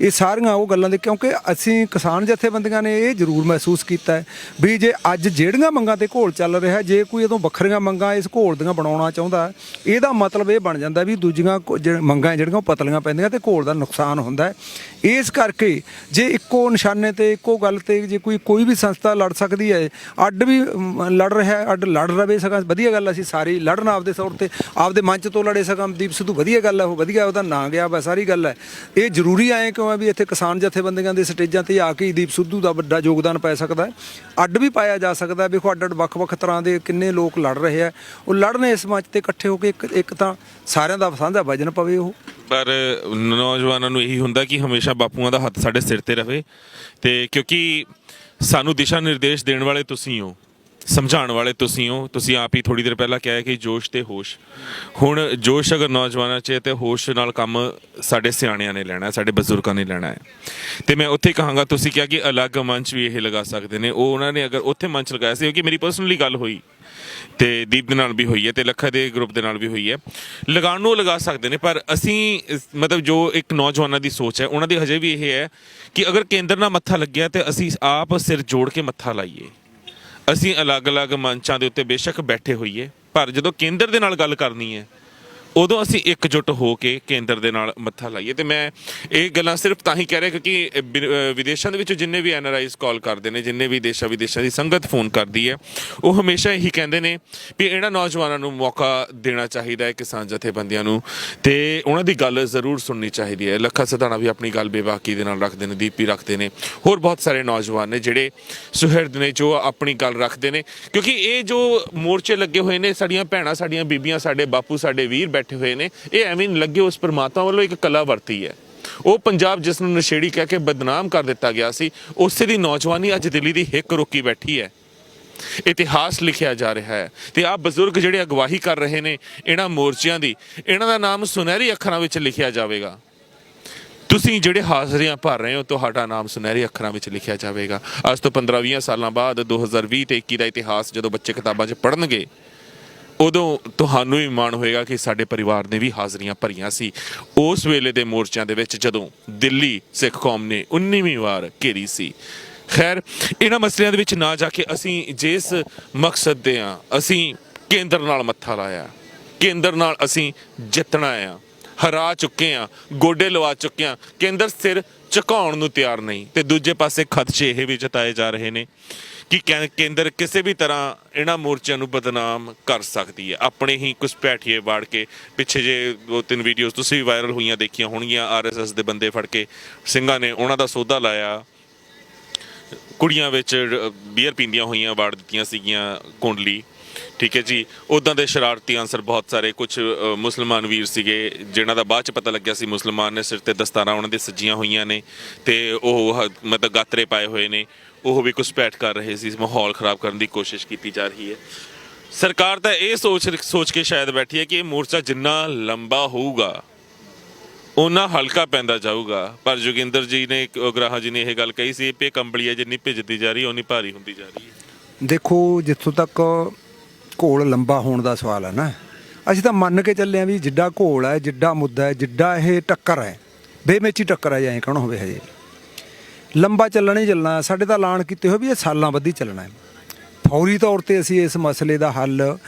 ਇਹ ਸਾਰੀਆਂ ਉਹ ਗੱਲਾਂ ਦੇ, ਕਿਉਂਕਿ ਅਸੀਂ ਕਿਸਾਨ ਜਥੇਬੰਦੀਆਂ ਨੇ ਇਹ ਜ਼ਰੂਰ ਮਹਿਸੂਸ ਕੀਤਾ ਹੈ ਵੀ ਜੇ ਅੱਜ ਜਿਹੜੀਆਂ ਮੰਗਾਂ ਤੇ ਘੋਲ ਚੱਲ ਰਿਹਾ, ਜੇ ਕੋਈ ਉਦੋਂ ਵੱਖਰੀਆਂ ਮੰਗਾਂ ਇਸ ਘੋਲ ਦੀਆਂ ਬਣਾਉਣਾ ਚਾਹੁੰਦਾ, ਇਹਦਾ ਮਤਲਬ ਇਹ ਬਣ ਜਾਂਦਾ ਵੀ ਦੂਜੀਆਂ ਮੰਗਾਂ ਜਿਹੜੀਆਂ ਉਹ ਪਤਲੀਆਂ ਪੈਂਦੀਆਂ ਤੇ ਘੋਲ ਦਾ ਨੁਕਸਾਨ ਹੁੰਦਾ। ਇਸ ਕਰਕੇ ਜੇ ਇੱਕੋ ਨਿਸ਼ਾਨੇ ਤੇ, ਇੱਕੋ ਗੱਲ ਤੇ ਜੇ ਕੋਈ ਵੀ ਸੰਸਥਾ ਲੜ ਸਕਦੀ ਹੈ, ਅੱਡ ਵੀ ਲੜ ਰਿਹਾ, ਅੱਡ ਲੜ ਰਵੇ ਸਕਾਂ, ਵਧੀਆ ਗੱਲ। ਅਸੀਂ ਸਾਰੇ ਲੜਨ ਆਪਦੇ ਤੌਰ ਤੇ, ਆਪਦੇ ਮੰਚ ਤੋਂ ਲੜੇ ਸਕਾਂ। ਦੀਪ ਸਿੱਧੂ ਵਧੀਆ ਗੱਲ ਹੈ, ਉਹ ਵਧੀਆ ਉਹਦਾ ਨਾਂ ਗਿਆ ਵਾ, ਸਾਰੀ ਗੱਲ ਹੈ। ਇਹ ਜ਼ਰੂਰੀ ਆਏ ਕਿਉਂ ਹੈ ਵੀ ਇੱਥੇ ਕਿਸਾਨ ਜਥੇਬੰਦੀਆਂ ਦੇ ਸਟੇਜਾਂ ਤੇ ਆ ਕੇ ਦੀਪ ਸਿੱਧੂ ਦਾ ਵੱਡਾ ਯੋਗਦਾਨ ਪੈ ਸਕਦਾ, ਅੱਡ ਵੀ ਪਾਇਆ ਜਾ ਸਕਦਾ। ਵੇਖੋ ਅੱਡ ਵੱਖ-ਵੱਖ ਤਰ੍ਹਾਂ ਦੇ ਕਿੰਨੇ ਲੋਕ ਲੜ ਰਹੇ ਆ, ਉਹ ਲੜਨ ਇਸ ਮੰਚ ਤੇ ਇਕੱਠੇ ਹੋ ਕੇ ਇੱਕ ਤਾਂ ਸਾਰਿਆਂ ਦਾ ਸਾਂਝਾ ਵਜਨ ਪਵੇ। ਉਹ ਪਰ ਨੌਜਵਾਨਾਂ ਨੂੰ ਇਹੀ ਹੁੰਦਾ ਕਿ ਹਮੇਸ਼ਾ ਬਾਪੂਆਂ ਦਾ ਹੱਥ ਸਾਡੇ ਸਿਰ ਤੇ ਰਹੇ, ਤੇ ਕਿਉਂਕਿ ਸਾਨੂੰ ਦਿਸ਼ਾ ਨਿਰਦੇਸ਼ ਦੇਣ ਵਾਲੇ ਤੁਸੀਂ ਹੋ, ਸਮਝਾਉਣ ਵਾਲੇ ਤੁਸੀਂ ਹੋ। ਤੁਸੀਂ ਆਪ ਹੀ ਥੋੜੀ ਦੇਰ ਪਹਿਲਾਂ ਕਿਹਾ ਕਿ ਜੋਸ਼ ਤੇ ਹੋਸ਼, ਹੁਣ ਜੋਸ਼ ਅਗਰ ਨੌਜਵਾਨਾਂ 'ਚ ਤੇ ਹੋਸ਼ ਨਾਲ ਕੰਮ ਸਾਡੇ ਸਿਆਣਿਆਂ ਨੇ ਲੈਣਾ, ਸਾਡੇ ਬਜ਼ੁਰਗਾਂ ਨੇ ਲੈਣਾ ਹੈ। ਤੇ ਮੈਂ ਉੱਥੇ ਕਹਾਂਗਾ, ਤੁਸੀਂ ਕਿਹਾ ਕਿ ਅਲੱਗ ਮੰਚ ਵੀ ਇਹ ਲਗਾ ਸਕਦੇ ਨੇ, ਉਹ ਉਹਨਾਂ ਨੇ ਅਗਰ ਉੱਥੇ ਮੰਚ ਲਗਾਇਆ ਸੀ, ਕਿਉਂਕਿ ਮੇਰੀ ਪਰਸਨਲੀ ਗੱਲ ਹੋਈ ਤੇ ਦੀਪ ਦੇ ਨਾਲ ਵੀ ਹੋਈ ਹੈ ਤੇ ਲੱਖਾ ਦੇ ਗਰੁੱਪ ਦੇ ਨਾਲ ਵੀ ਹੋਈ ਹੈ, ਲਗਾਉਣ ਨੂੰ ਲਗਾ ਸਕਦੇ ਨੇ। ਪਰ ਅਸੀਂ ਮਤਲਬ ਜੋ ਇੱਕ ਨੌਜਵਾਨਾਂ ਦੀ ਸੋਚ ਹੈ, ਉਹਨਾਂ ਦੀ ਹਜੇ ਵੀ ਇਹ ਹੈ ਕਿ ਅਗਰ ਕੇਂਦਰ ਨਾਲ ਮੱਥਾ ਲੱਗਿਆ ਤੇ ਅਸੀਂ ਆਪ ਸਿਰ ਜੋੜ ਕੇ ਮੱਥਾ ਲਾਈਏ। ਅਸੀਂ ਅਲੱਗ-ਅਲੱਗ ਮੰਚਾਂ ਦੇ ਉੱਤੇ ਬੇਸ਼ੱਕ ਬੈਠੇ ਹੋਈਏ, ਪਰ ਜਦੋਂ ਕੇਂਦਰ ਦੇ ਨਾਲ ਗੱਲ ਕਰਨੀ ਹੈ ਉਦੋਂ ਅਸੀਂ ਇਕਜੁੱਟ ਹੋ ਕੇ ਕੇਂਦਰ ਦੇ ਨਾਲ ਮੱਥਾ ਲਾਈਏ। ਤੇ ਮੈਂ ਇਹ ਗੱਲਾਂ ਸਿਰਫ ਤਾਂ ਹੀ ਕਹਿ ਰਿਹਾ ਕਿਉਂਕਿ ਵਿਦੇਸ਼ਾਂ ਦੇ ਵਿੱਚੋਂ ਜਿੰਨੇ ਵੀ NRIs ਕਾਲ ਕਰਦੇ ਨੇ, ਜਿੰਨੇ ਵੀ ਦੇਸ਼ਾਂ ਵਿਦੇਸ਼ਾਂ ਦੀ ਸੰਗਤ ਫੋਨ ਕਰਦੀ ਹੈ, ਉਹ ਹਮੇਸ਼ਾ ਇਹੀ ਕਹਿੰਦੇ ਨੇ ਵੀ ਇਹਨਾਂ ਨੌਜਵਾਨਾਂ ਨੂੰ ਮੌਕਾ ਦੇਣਾ ਚਾਹੀਦਾ ਹੈ, ਕਿਸਾਨ ਜਥੇਬੰਦੀਆਂ ਨੂੰ, ਤੇ ਉਹਨਾਂ ਦੀ ਗੱਲ ਜ਼ਰੂਰ ਸੁਣਨੀ ਚਾਹੀਦੀ ਹੈ। ਲੱਖਾ ਸਿਧਾਣਾ ਵੀ ਆਪਣੀ ਗੱਲ ਬੇਬਾਕੀ ਦੇ ਨਾਲ ਰੱਖਦੇ ਨੇ, ਦੀਪੀ ਰੱਖਦੇ ਨੇ, ਹੋਰ ਬਹੁਤ ਸਾਰੇ ਨੌਜਵਾਨ ਨੇ ਜਿਹੜੇ ਸੁਹਿਰਦ ਨੇ ਜੋ ਆਪਣੀ ਗੱਲ ਰੱਖਦੇ ਨੇ। ਕਿਉਂਕਿ ਇਹ ਜੋ ਮੋਰਚੇ ਲੱਗੇ ਹੋਏ ਨੇ, ਸਾਡੀਆਂ ਭੈਣਾਂ, ਸਾਡੀਆਂ ਬੀਬੀਆਂ, ਸਾਡੇ ਬਾਪੂ, ਸਾਡੇ ਵੀਰ ਬੈਠੇ ਹੋਏ ਨੇ, ਇਹ ਐਵੇਂ ਨਹੀਂ ਲੱਗੇ, ਉਸ ਪਰਮਾਤਮਾ ਵੱਲੋਂ ਇੱਕ ਕਲਾ ਵਰਤੀ ਹੈ। ਉਹ ਪੰਜਾਬ ਜਿਸ ਨੂੰ ਨਸ਼ੇੜੀ ਕਹਿ ਕੇ ਬਦਨਾਮ ਕਰ ਦਿੱਤਾ ਗਿਆ ਸੀ, ਉਸੇ ਦੀ ਨੌਜਵਾਨੀ ਅੱਜ ਦਿੱਲੀ ਦੀ ਹਿੱਕ ਰੋਕੀ ਬੈਠੀ ਹੈ। ਇਤਿਹਾਸ ਲਿਖਿਆ ਜਾ ਰਿਹਾ ਹੈ ਤੇ ਆਹ ਬਜ਼ੁਰਗ ਜਿਹੜੇ ਅਗਵਾਈ ਕਰ ਰਹੇ ਨੇ ਇਹਨਾਂ ਮੋਰਚਿਆਂ ਦੀ, ਇਹਨਾਂ ਦਾ ਨਾਮ ਸੁਨਹਿਰੀ ਅੱਖਰਾਂ ਵਿੱਚ ਲਿਖਿਆ ਜਾਵੇਗਾ। ਤੁਸੀਂ ਜਿਹੜੇ ਹਾਜ਼ਰੀਆਂ ਭਰ ਰਹੇ ਹੋ, ਤੁਹਾਡਾ ਨਾਮ ਸੁਨਹਿਰੀ ਅੱਖਰਾਂ ਵਿੱਚ ਲਿਖਿਆ ਜਾਵੇਗਾ। ਅੱਜ ਤੋਂ 15-20 ਸਾਲਾਂ ਬਾਅਦ 2020 ਤੇ 21 ਦਾ ਇਤਿਹਾਸ ਜਦੋਂ ਬੱਚੇ ਕਿਤਾਬਾਂ 'ਚ ਪੜ੍ਹਨਗੇ, ਉਦੋਂ ਤੁਹਾਨੂੰ ਵੀ ਮਾਣ ਹੋਏਗਾ ਕਿ ਸਾਡੇ ਪਰਿਵਾਰ ਨੇ ਵੀ ਹਾਜ਼ਰੀਆਂ ਭਰੀਆਂ ਸੀ ਉਸ ਵੇਲੇ ਦੇ ਮੋਰਚਿਆਂ ਦੇ ਵਿੱਚ, ਜਦੋਂ ਦਿੱਲੀ ਸਿੱਖ ਕੌਮ ਨੇ 19ਵੀਂ ਵਾਰ ਘੇਰੀ ਸੀ। ਖੈਰ, ਇਹਨਾਂ ਮਸਲਿਆਂ ਦੇ ਵਿੱਚ ਨਾ ਜਾ ਕੇ ਅਸੀਂ ਜਿਸ ਮਕਸਦ ਦੇ ਹਾਂ, ਅਸੀਂ ਕੇਂਦਰ ਨਾਲ ਮੱਥਾ ਲਾਇਆ, ਕੇਂਦਰ ਨਾਲ ਅਸੀਂ ਜਿੱਤਣਾ ਆ, ਹਰਾ ਚੁੱਕੇ ਹਾਂ, ਗੋਡੇ ਲਵਾ ਚੁੱਕੇ ਹਾਂ, ਕੇਂਦਰ ਸਿਰ ਝੁਕਾਉਣ ਨੂੰ ਤਿਆਰ ਨਹੀਂ। ਤੇ ਦੂਜੇ ਪਾਸੇ ਖਦਸ਼ੇ ਇਹ ਵੀ ਜਤਾਏ ਜਾ ਰਹੇ ਨੇ ਕਿ ਕੇਂਦਰ ਕਿਸੇ ਵੀ ਤਰ੍ਹਾਂ ਇਹਨਾਂ ਮੋਰਚਿਆਂ ਨੂੰ ਬਦਨਾਮ ਕਰ ਸਕਦੀ ਹੈ, ਆਪਣੇ ਹੀ ਘੁਸਪੈਠੀਏ ਵਾੜ ਕੇ। ਪਿੱਛੇ ਜੇ 2-3 ਵੀਡੀਓਜ਼ ਤੁਸੀਂ ਵੀ ਵਾਇਰਲ ਹੋਈਆਂ ਦੇਖੀਆਂ ਹੋਣਗੀਆਂ, RSS ਦੇ ਬੰਦੇ ਫੜ ਕੇ ਸਿੰਘਾਂ ਨੇ ਉਹਨਾਂ ਦਾ ਸੌਦਾ ਲਾਇਆ, ਕੁੜੀਆਂ ਵਿੱਚ ਬੀਅਰ ਪੀਂਦੀਆਂ ਹੋਈਆਂ ਵਾੜ ਦਿੱਤੀਆਂ ਸੀਗੀਆਂ ਕੁੰਡਲੀ, ਠੀਕ ਹੈ ਜੀ। ਉੱਦਾਂ ਦੇ ਸ਼ਰਾਰਤੀ ਅਨਸਰ ਬਹੁਤ ਸਾਰੇ, ਕੁਝ ਮੁਸਲਮਾਨ ਵੀਰ ਸੀਗੇ ਜਿਨ੍ਹਾਂ ਦਾ ਬਾਅਦ 'ਚ ਪਤਾ ਲੱਗਿਆ ਸੀ ਮੁਸਲਮਾਨ ਨੇ, ਸਿਰ ਤੇ ਦਸਤਾਰਾਂ ਉਹਨਾਂ ਦੇ ਸੱਜੀਆਂ ਹੋਈਆਂ ਨੇ ਤੇ ਉਹ ਮਤਲਬ ਗਾਤਰੇ ਪਾਏ ਹੋਏ ਨੇ, ਉਹ ਵੀ ਘੁਸਪੈਠ ਕਰ ਰਹੇ ਸੀ, ਮਾਹੌਲ ਖਰਾਬ ਕਰਨ ਦੀ ਕੋਸ਼ਿਸ਼ ਕੀਤੀ ਜਾ ਰਹੀ ਹੈ। ਸਰਕਾਰ ਤਾਂ ਇਹ ਸੋਚ ਕੇ ਸ਼ਾਇਦ ਬੈਠੀ ਹੈ ਕਿ ਇਹ ਮੋਰਚਾ ਜਿੰਨਾ ਲੰਬਾ ਹੋਊਗਾ ਉਹਨਾਂ ਹਲਕਾ ਪੈਂਦਾ ਜਾਊਗਾ, ਪਰ ਜੋਗਿੰਦਰ ਜੀ ਨੇ, ਉਗਰਾਹਾਂ ਜੀ ਨੇ ਇਹ ਗੱਲ ਕਹੀ ਸੀ, ਪੇ ਕੰਬਲੀ ਹੈ ਜਿੰਨੀ ਭਿੱਜਦੀ ਜਾ ਰਹੀ ਓਨੀ ਭਾਰੀ ਹੁੰਦੀ ਜਾ ਰਹੀ ਹੈ। ਦੇਖੋ, ਜਿੱਥੋਂ ਤੱਕ ਘੋਲ ਲੰਬਾ ਹੋਣ ਦਾ ਸਵਾਲ ਹੈ ਨਾ, ਅਸੀਂ ਤਾਂ ਮੰਨ ਕੇ ਚੱਲੇ ਹਾਂ ਵੀ ਜਿੱਡਾ ਘੋਲ ਹੈ, ਜਿੱਡਾ ਮੁੱਦਾ ਹੈ, ਜਿੱਡਾ ਇਹ ਟੱਕਰ ਹੈ, ਬੇਮੇਚੀ ਟੱਕਰ ਹੈ, ਐਂ ਕਹਿਣਾ ਹੋਵੇ ਹਜੇ, ਲੰਬਾ ਚੱਲਣਾ ਹੀ ਚੱਲਣਾ। ਸਾਡੇ ਤਾਂ ਐਲਾਨ ਕੀਤੇ ਹੋਏ ਵੀ ਇਹ ਸਾਲਾਂ ਬੱਧੀ ਚੱਲਣਾ ਹੈ। ਫੌਰੀ ਤੌਰ ਤੇ ਅਸੀਂ ਇਸ ਮਸਲੇ ਦਾ ਹੱਲ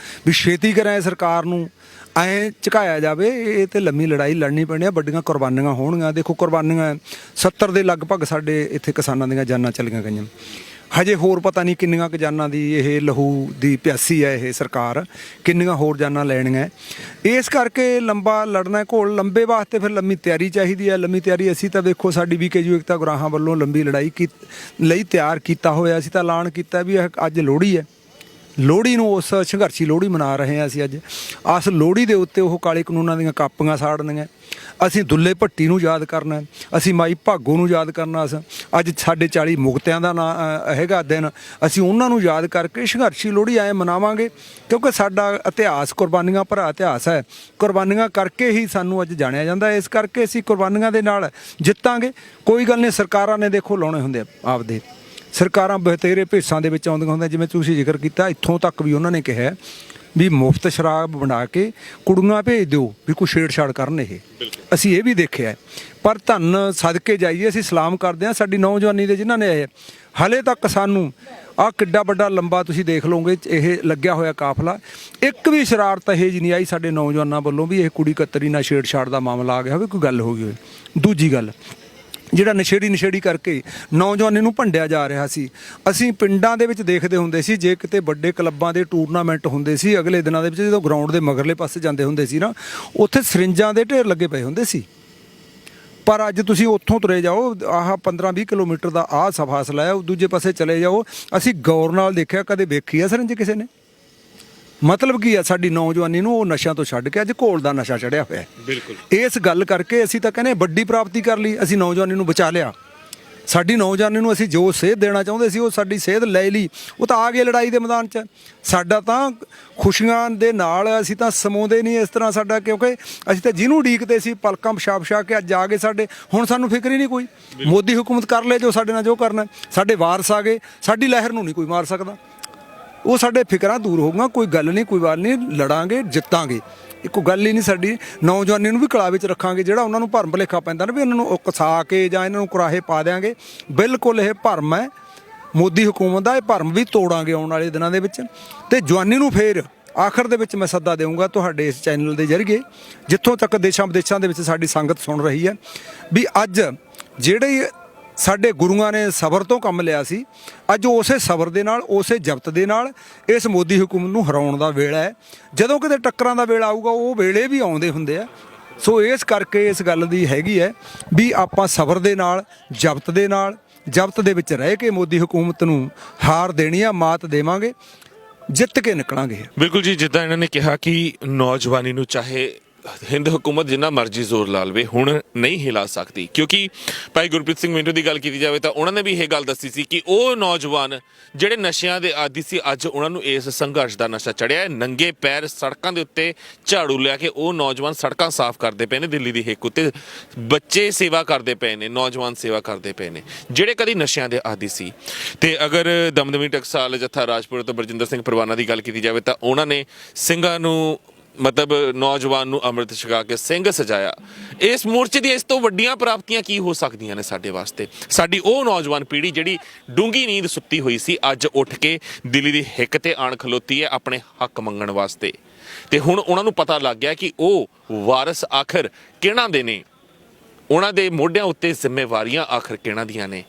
ਵੀ ਛੇਤੀ ਕਰਾਂ, ਸਰਕਾਰ ਨੂੰ ਐਂ ਝੁਕਾਇਆ ਜਾਵੇ। ਇਹ ਤੇ ਲੰਮੀ ਲੜਾਈ ਲੜਨੀ ਪੈਣੀ ਆ, ਵੱਡੀਆਂ ਕੁਰਬਾਨੀਆਂ ਹੋਣਗੀਆਂ। ਦੇਖੋ ਕੁਰਬਾਨੀਆਂ 70 ਦੇ ਲਗਭਗ ਸਾਡੇ ਇੱਥੇ ਕਿਸਾਨਾਂ ਦੀਆਂ ਜਾਨਾਂ ਚਲੀਆਂ ਗਈਆਂ। ਹਜੇ ਹੋਰ ਪਤਾ ਨਹੀਂ ਕਿੰਨੀਆਂ ਕੁ ਜਾਨਾਂ ਦੀ ਇਹ ਲਹੂ ਦੀ ਪਿਆਸੀ ਹੈ ਇਹ ਸਰਕਾਰ, ਕਿੰਨੀਆਂ ਹੋਰ ਜਾਨਾਂ ਲੈਣੀਆਂ। ਇਸ ਕਰਕੇ ਲੰਬਾ ਲੜਨਾ ਘੋਲ ਲੰਬੇ ਵਾਸਤੇ ਫਿਰ ਲੰਮੀ ਤਿਆਰੀ ਚਾਹੀਦੀ ਹੈ। ਲੰਮੀ ਤਿਆਰੀ ਅਸੀਂ ਤਾਂ ਵੇਖੋ ਸਾਡੀ BKU ਏਕਤਾ ਗੁਰਾਹਾਂ ਵੱਲੋਂ ਲੰਬੀ ਲੜਾਈ ਲਈ ਤਿਆਰ ਕੀਤਾ ਹੋਇਆ। ਅਸੀਂ ਤਾਂ ਐਲਾਨ ਕੀਤਾ ਵੀ ਅੱਜ ਲੋਹੜੀ ਹੈ, ਲੋਹੜੀ ਨੂੰ ਉਸ ਸੰਘਰਸ਼ੀ ਲੋਹੜੀ ਮਨਾ ਰਹੇ ਹਾਂ ਅਸੀਂ ਅੱਜ। ਉਸ ਲੋਹੜੀ ਦੇ ਉੱਤੇ ਉਹ ਕਾਲੇ ਕਾਨੂੰਨਾਂ ਦੀਆਂ ਕਾਪੀਆਂ ਸਾੜਨੀਆਂ, ਅਸੀਂ ਦੁੱਲੇ ਭੱਟੀ ਨੂੰ ਯਾਦ ਕਰਨਾ, ਅਸੀਂ ਮਾਈ ਭਾਗੋ ਨੂੰ ਯਾਦ ਕਰਨਾ। ਅੱਜ ਸਾਡੇ 40 ਮੁਕਤਿਆਂ ਦਾ ਨਾਂ ਹੈਗਾ ਦਿਨ, ਅਸੀਂ ਉਹਨਾਂ ਨੂੰ ਯਾਦ ਕਰਕੇ ਸੰਘਰਸ਼ੀ ਲੋਹੜੀ ਐਂ ਮਨਾਵਾਂਗੇ ਕਿਉਂਕਿ ਸਾਡਾ ਇਤਿਹਾਸ ਕੁਰਬਾਨੀਆਂ ਭਰਾ ਇਤਿਹਾਸ ਹੈ। ਕੁਰਬਾਨੀਆਂ ਕਰਕੇ ਹੀ ਸਾਨੂੰ ਅੱਜ ਜਾਣਿਆ ਜਾਂਦਾ। ਇਸ ਕਰਕੇ ਅਸੀਂ ਕੁਰਬਾਨੀਆਂ ਦੇ ਨਾਲ ਜਿੱਤਾਂਗੇ। ਕੋਈ ਗੱਲ ਨਹੀਂ, ਸਰਕਾਰਾਂ ਨੇ ਦੇਖੋ ਲਾਉਣੇ ਹੁੰਦੇ ਆਪਦੇ, ਸਰਕਾਰਾਂ ਬਥੇਰੇ ਭੇਸਾਂ ਦੇ ਵਿੱਚ ਆਉਂਦੀਆਂ ਹੁੰਦੀਆਂ। ਜਿਵੇਂ ਤੁਸੀਂ ਜ਼ਿਕਰ ਕੀਤਾ, ਇੱਥੋਂ ਤੱਕ ਵੀ ਉਹਨਾਂ ਨੇ ਕਿਹਾ ਵੀ ਮੁਫਤ ਸ਼ਰਾਬ ਬਣਾ ਕੇ ਕੁੜੀਆਂ ਭੇਜ ਦਿਓ ਵੀ ਕੋਈ ਛੇੜਛਾੜ ਕਰਨ। ਇਹ ਅਸੀਂ ਇਹ ਵੀ ਦੇਖਿਆ। ਪਰ ਧੰਨ ਸਦਕੇ ਜਾਈਏ, ਅਸੀਂ ਸਲਾਮ ਕਰਦੇ ਹਾਂ ਸਾਡੀ ਨੌਜਵਾਨੀ ਦੇ ਜਿਨ੍ਹਾਂ ਨੇ ਹਾਲੇ ਤੱਕ ਸਾਨੂੰ ਆਹ ਕਿੱਡਾ ਵੱਡਾ ਲੰਬਾ ਤੁਸੀਂ ਦੇਖ ਲਓਗੇ ਇਹ ਲੱਗਿਆ ਹੋਇਆ ਕਾਫਲਾ, ਇੱਕ ਵੀ ਸ਼ਰਾਰਤ ਇਹ ਜੀ ਨਹੀਂ ਆਈ ਸਾਡੇ ਨੌਜਵਾਨਾਂ ਵੱਲੋਂ ਵੀ ਇਹ ਕੁੜੀ ਕਤਰੀ ਨਾਲ ਛੇੜਛਾੜ ਦਾ ਮਾਮਲਾ ਆ ਗਿਆ ਹੋਵੇ, ਕੋਈ ਗੱਲ ਹੋ ਗਈ ਹੋਵੇ। ਦੂਜੀ ਗੱਲ, ਜਿਹੜਾ ਨਸ਼ੇੜੀ ਕਰਕੇ ਨੌਜਵਾਨੀ ਨੂੰ ਭੰਡਿਆ ਜਾ ਰਿਹਾ ਸੀ। ਅਸੀਂ ਪਿੰਡਾਂ ਦੇ ਵਿੱਚ ਦੇਖਦੇ ਹੁੰਦੇ ਸੀ, ਜੇ ਕਿਤੇ ਵੱਡੇ ਕਲੱਬਾਂ ਦੇ ਟੂਰਨਾਮੈਂਟ ਹੁੰਦੇ ਸੀ ਅਗਲੇ ਦਿਨਾਂ ਦੇ ਵਿੱਚ, ਜਦੋਂ ਗਰਾਊਂਡ ਦੇ ਮਗਰਲੇ ਪਾਸੇ ਜਾਂਦੇ ਹੁੰਦੇ ਸੀ ਨਾ, ਉੱਥੇ ਸਰਿੰਜਾਂ ਦੇ ਢੇਰ ਲੱਗੇ ਪਏ ਹੁੰਦੇ ਸੀ। ਪਰ ਅੱਜ ਤੁਸੀਂ ਉੱਥੋਂ ਤੁਰੇ ਜਾਓ, ਆਹ 15-20 ਕਿਲੋਮੀਟਰ ਦਾ ਆਹ ਫਾਸਲਾ ਹੈ, ਦੂਜੇ ਪਾਸੇ ਚਲੇ ਜਾਓ, ਅਸੀਂ ਗੌਰ ਨਾਲ ਦੇਖਿਆ, ਕਦੇ ਵੇਖੀ ਆ ਸਰਿੰਜ ਕਿਸੇ ਨੇ? ਮਤਲਬ ਕੀ ਆ, ਸਾਡੀ ਨੌਜਵਾਨੀ ਨੂੰ ਉਹ ਨਸ਼ਿਆਂ ਤੋਂ ਛੱਡ ਕੇ ਅੱਜ ਘੋਲ ਦਾ ਨਸ਼ਾ ਚੜਿਆ ਹੋਇਆ। ਬਿਲਕੁਲ ਇਸ ਗੱਲ ਕਰਕੇ ਅਸੀਂ ਤਾਂ ਕਹਿੰਦੇ ਵੱਡੀ ਪ੍ਰਾਪਤੀ ਕਰ ਲਈ, ਅਸੀਂ ਨੌਜਵਾਨੀ ਨੂੰ ਬਚਾ ਲਿਆ। ਸਾਡੀ ਨੌਜਵਾਨੀ ਨੂੰ ਅਸੀਂ ਜੋ ਸੇਧ ਦੇਣਾ ਚਾਹੁੰਦੇ ਸੀ ਉਹ ਸਾਡੀ ਸੇਧ ਲੈ ਲਈ, ਉਹ ਤਾਂ ਆ ਗਏ ਲੜਾਈ ਦੇ ਮੈਦਾਨ 'ਚ। ਸਾਡਾ ਤਾਂ ਖੁਸ਼ੀਆਂ ਦੇ ਨਾਲ ਅਸੀਂ ਤਾਂ ਸਮਾਉਂਦੇ ਨਹੀਂ ਇਸ ਤਰ੍ਹਾਂ ਸਾਡਾ, ਕਿਉਂਕਿ ਅਸੀਂ ਤਾਂ ਜਿਹਨੂੰ ਉਡੀਕਦੇ ਸੀ ਪਲਕਾਂ ਪਿਸ਼ਾ ਕੇ ਅੱਜ ਆ ਗਏ ਸਾਡੇ। ਹੁਣ ਸਾਨੂੰ ਫਿਕਰ ਹੀ ਨਹੀਂ ਕੋਈ, ਮੋਦੀ ਹੁਕੂਮਤ ਕਰ ਲੈ ਜੋ ਸਾਡੇ ਨਾਲ ਜੋ ਕਰਨਾ। ਸਾਡੇ ਵਾਰਸ ਆ ਗਏ, ਸਾਡੀ ਲਹਿਰ ਨੂੰ ਨਹੀਂ ਕੋਈ ਮਾਰ ਸਕਦਾ। ਉਹ ਸਾਡੇ ਫਿਕਰਾਂ ਦੂਰ ਹੋ ਗਈਆਂ। ਕੋਈ ਗੱਲ ਨਹੀਂ, ਕੋਈ ਗੱਲ ਨਹੀਂ, ਲੜਾਂਗੇ, ਜਿੱਤਾਂਗੇ। ਇੱਕੋ ਗੱਲ ਹੀ ਨਹੀਂ ਸਾਡੀ। ਨੌਜਵਾਨੀ ਨੂੰ ਵੀ ਕਲਾ ਵਿੱਚ ਰੱਖਾਂਗੇ। ਜਿਹੜਾ ਉਹਨਾਂ ਨੂੰ ਭਰਮ ਭੁਲੇਖਾ ਪੈਂਦਾ ਨਾ ਵੀ ਇਹਨਾਂ ਨੂੰ ਉਕਸਾ ਕੇ ਜਾਂ ਇਹਨਾਂ ਨੂੰ ਕੁਰਾਹੇ ਪਾ ਦਿਆਂਗੇ, ਬਿਲਕੁਲ ਇਹ ਭਰਮ ਹੈ ਮੋਦੀ ਹੁਕੂਮਤ ਦਾ। ਇਹ ਭਰਮ ਵੀ ਤੋੜਾਂਗੇ ਆਉਣ ਵਾਲੇ ਦਿਨਾਂ ਦੇ ਵਿੱਚ। ਤੇ ਜਵਾਨੀ ਨੂੰ ਫੇਰ ਆਖਰ ਦੇ ਵਿੱਚ ਮੈਂ ਸੱਦਾ ਦੇਵਾਂਗਾ ਤੁਹਾਡੇ ਇਸ ਚੈਨਲ ਦੇ ਜ਼ਰੀਏ, ਜਿੱਥੋਂ ਤੱਕ ਦੇਸ਼ਾਂ ਵਿਦੇਸ਼ਾਂ ਦੇ ਵਿੱਚ ਸਾਡੀ ਸੰਗਤ ਸੁਣ ਰਹੀ ਹੈ, ਵੀ ਅੱਜ ਜਿਹੜੇ ਸਾਡੇ ਗੁਰੂਆਂ ਨੇ ਸਬਰ ਤੋਂ ਕੰਮ ਲਿਆ ਸੀ, ਅੱਜ ਉਸੇ ਸਬਰ ਦੇ ਨਾਲ, ਉਸੇ ਜ਼ਬਤ ਦੇ ਨਾਲ ਇਸ ਮੋਦੀ ਹੁਕੂਮਤ ਨੂੰ ਹਰਾਉਣ ਦਾ ਵੇਲਾ ਹੈ। ਜਦੋਂ ਕਿਤੇ ਟੱਕਰਾਂ ਦਾ ਵੇਲਾ ਆਊਗਾ, ਉਹ ਵੇਲੇ ਵੀ ਆਉਂਦੇ ਹੁੰਦੇ ਆ। ਸੋ ਇਸ ਕਰਕੇ ਇਸ ਗੱਲ ਦੀ ਹੈਗੀ ਹੈ ਵੀ ਆਪਾਂ ਸਬਰ ਦੇ ਨਾਲ, ਜ਼ਬਤ ਦੇ ਨਾਲ, ਜ਼ਬਤ ਦੇ ਵਿੱਚ ਰਹਿ ਕੇ ਮੋਦੀ ਹੁਕੂਮਤ ਨੂੰ ਹਾਰ ਦੇਣੀ ਆ, ਮਾਤ ਦੇਵਾਂਗੇ, ਜਿੱਤ ਕੇ ਨਿਕਲਾਂਗੇ। ਬਿਲਕੁਲ ਜੀ, ਜਿੱਦਾਂ ਇਹਨਾਂ ਨੇ ਕਿਹਾ ਕਿ ਨੌਜਵਾਨੀ ਨੂੰ ਚਾਹੇ ਹਿੰਦ ਹੁਕੂਮਤ ਜਿੰਨਾ ਮਰਜ਼ੀ ਜ਼ੋਰ ਲਾ ਲਵੇ, ਹੁਣ ਨਹੀਂ ਹਿਲਾ ਸਕਦੀ। ਕਿਉਂਕਿ ਭਾਈ ਗੁਰਪ੍ਰੀਤ ਸਿੰਘ ਮਿੰਟੂ ਦੀ ਗੱਲ ਕੀਤੀ ਜਾਵੇ ਤਾਂ ਉਹਨਾਂ ਨੇ ਵੀ ਇਹ ਗੱਲ ਦੱਸੀ ਸੀ ਕਿ ਉਹ ਨੌਜਵਾਨ ਜਿਹੜੇ ਨਸ਼ਿਆਂ ਦੇ ਆਦੀ ਸੀ, ਅੱਜ ਉਹਨਾਂ ਨੂੰ ਇਸ ਸੰਘਰਸ਼ ਦਾ ਨਸ਼ਾ ਚੜਿਆ। ਨੰਗੇ ਪੈਰ ਸੜਕਾਂ ਦੇ ਉੱਤੇ ਝਾੜੂ ਲਿਆ ਕੇ ਉਹ ਨੌਜਵਾਨ ਸੜਕਾਂ ਸਾਫ਼ ਕਰਦੇ ਪਏ ਨੇ। ਦਿੱਲੀ ਦੀ ਹਿੱਕ ਉੱਤੇ ਬੱਚੇ ਸੇਵਾ ਕਰਦੇ ਪਏ ਨੇ, ਨੌਜਵਾਨ ਸੇਵਾ ਕਰਦੇ ਪਏ ਨੇ ਜਿਹੜੇ ਕਦੀ ਨਸ਼ਿਆਂ ਦੇ ਆਦੀ ਸੀ। ਤੇ ਅਗਰ ਦਮਦਮੀ ਟਕਸਾਲ ਜੱਥਾ ਰਾਜਪੁਰ ਤੋਂ ਬਰਜਿੰਦਰ ਸਿੰਘ ਪਰਵਾਨਾ ਦੀ ਗੱਲ ਕੀਤੀ ਜਾਵੇ ਤਾਂ ਉਹਨਾਂ ਨੇ ਸਿੰਘਾਂ ਨੂੰ, ਮਤਲਬ ਨੌਜਵਾਨ ਨੂੰ ਅੰਮ੍ਰਿਤ ਛਕਾ ਕੇ ਸਿੰਘ ਸਜਾਇਆ। ਇਸ ਮੋਰਚੇ ਦੀ ਇਸ ਤੋਂ ਵੱਡੀਆਂ ਪ੍ਰਾਪਤੀਆਂ ਕੀ ਹੋ ਸਕਦੀਆਂ ਨੇ ਸਾਡੇ ਵਾਸਤੇ? ਸਾਡੀ ਉਹ ਨੌਜਵਾਨ ਪੀੜ੍ਹੀ ਜਿਹੜੀ ਡੂੰਘੀ ਨੀਂਦ ਸੁੱਤੀ ਹੋਈ ਸੀ, ਅੱਜ ਉੱਠ ਕੇ ਦਿੱਲੀ ਦੀ ਹਿੱਕ ਤੇ ਆਣ ਖਲੋਤੀ ਹੈ ਆਪਣੇ ਹੱਕ ਮੰਗਣ ਵਾਸਤੇ। ਤੇ ਹੁਣ ਉਹਨਾਂ ਨੂੰ ਪਤਾ ਲੱਗ ਗਿਆ ਕਿ ਉਹ ਵਾਰਸ ਆਖਰ ਕਿਹਨਾਂ ਦੇ ਨੇ, ਉਹਨਾਂ ਦੇ ਮੋਢਿਆਂ ਉੱਤੇ ਜ਼ਿੰਮੇਵਾਰੀਆਂ ਆਖਰ ਕਿਹਨਾਂ ਦੀਆਂ ਨੇ।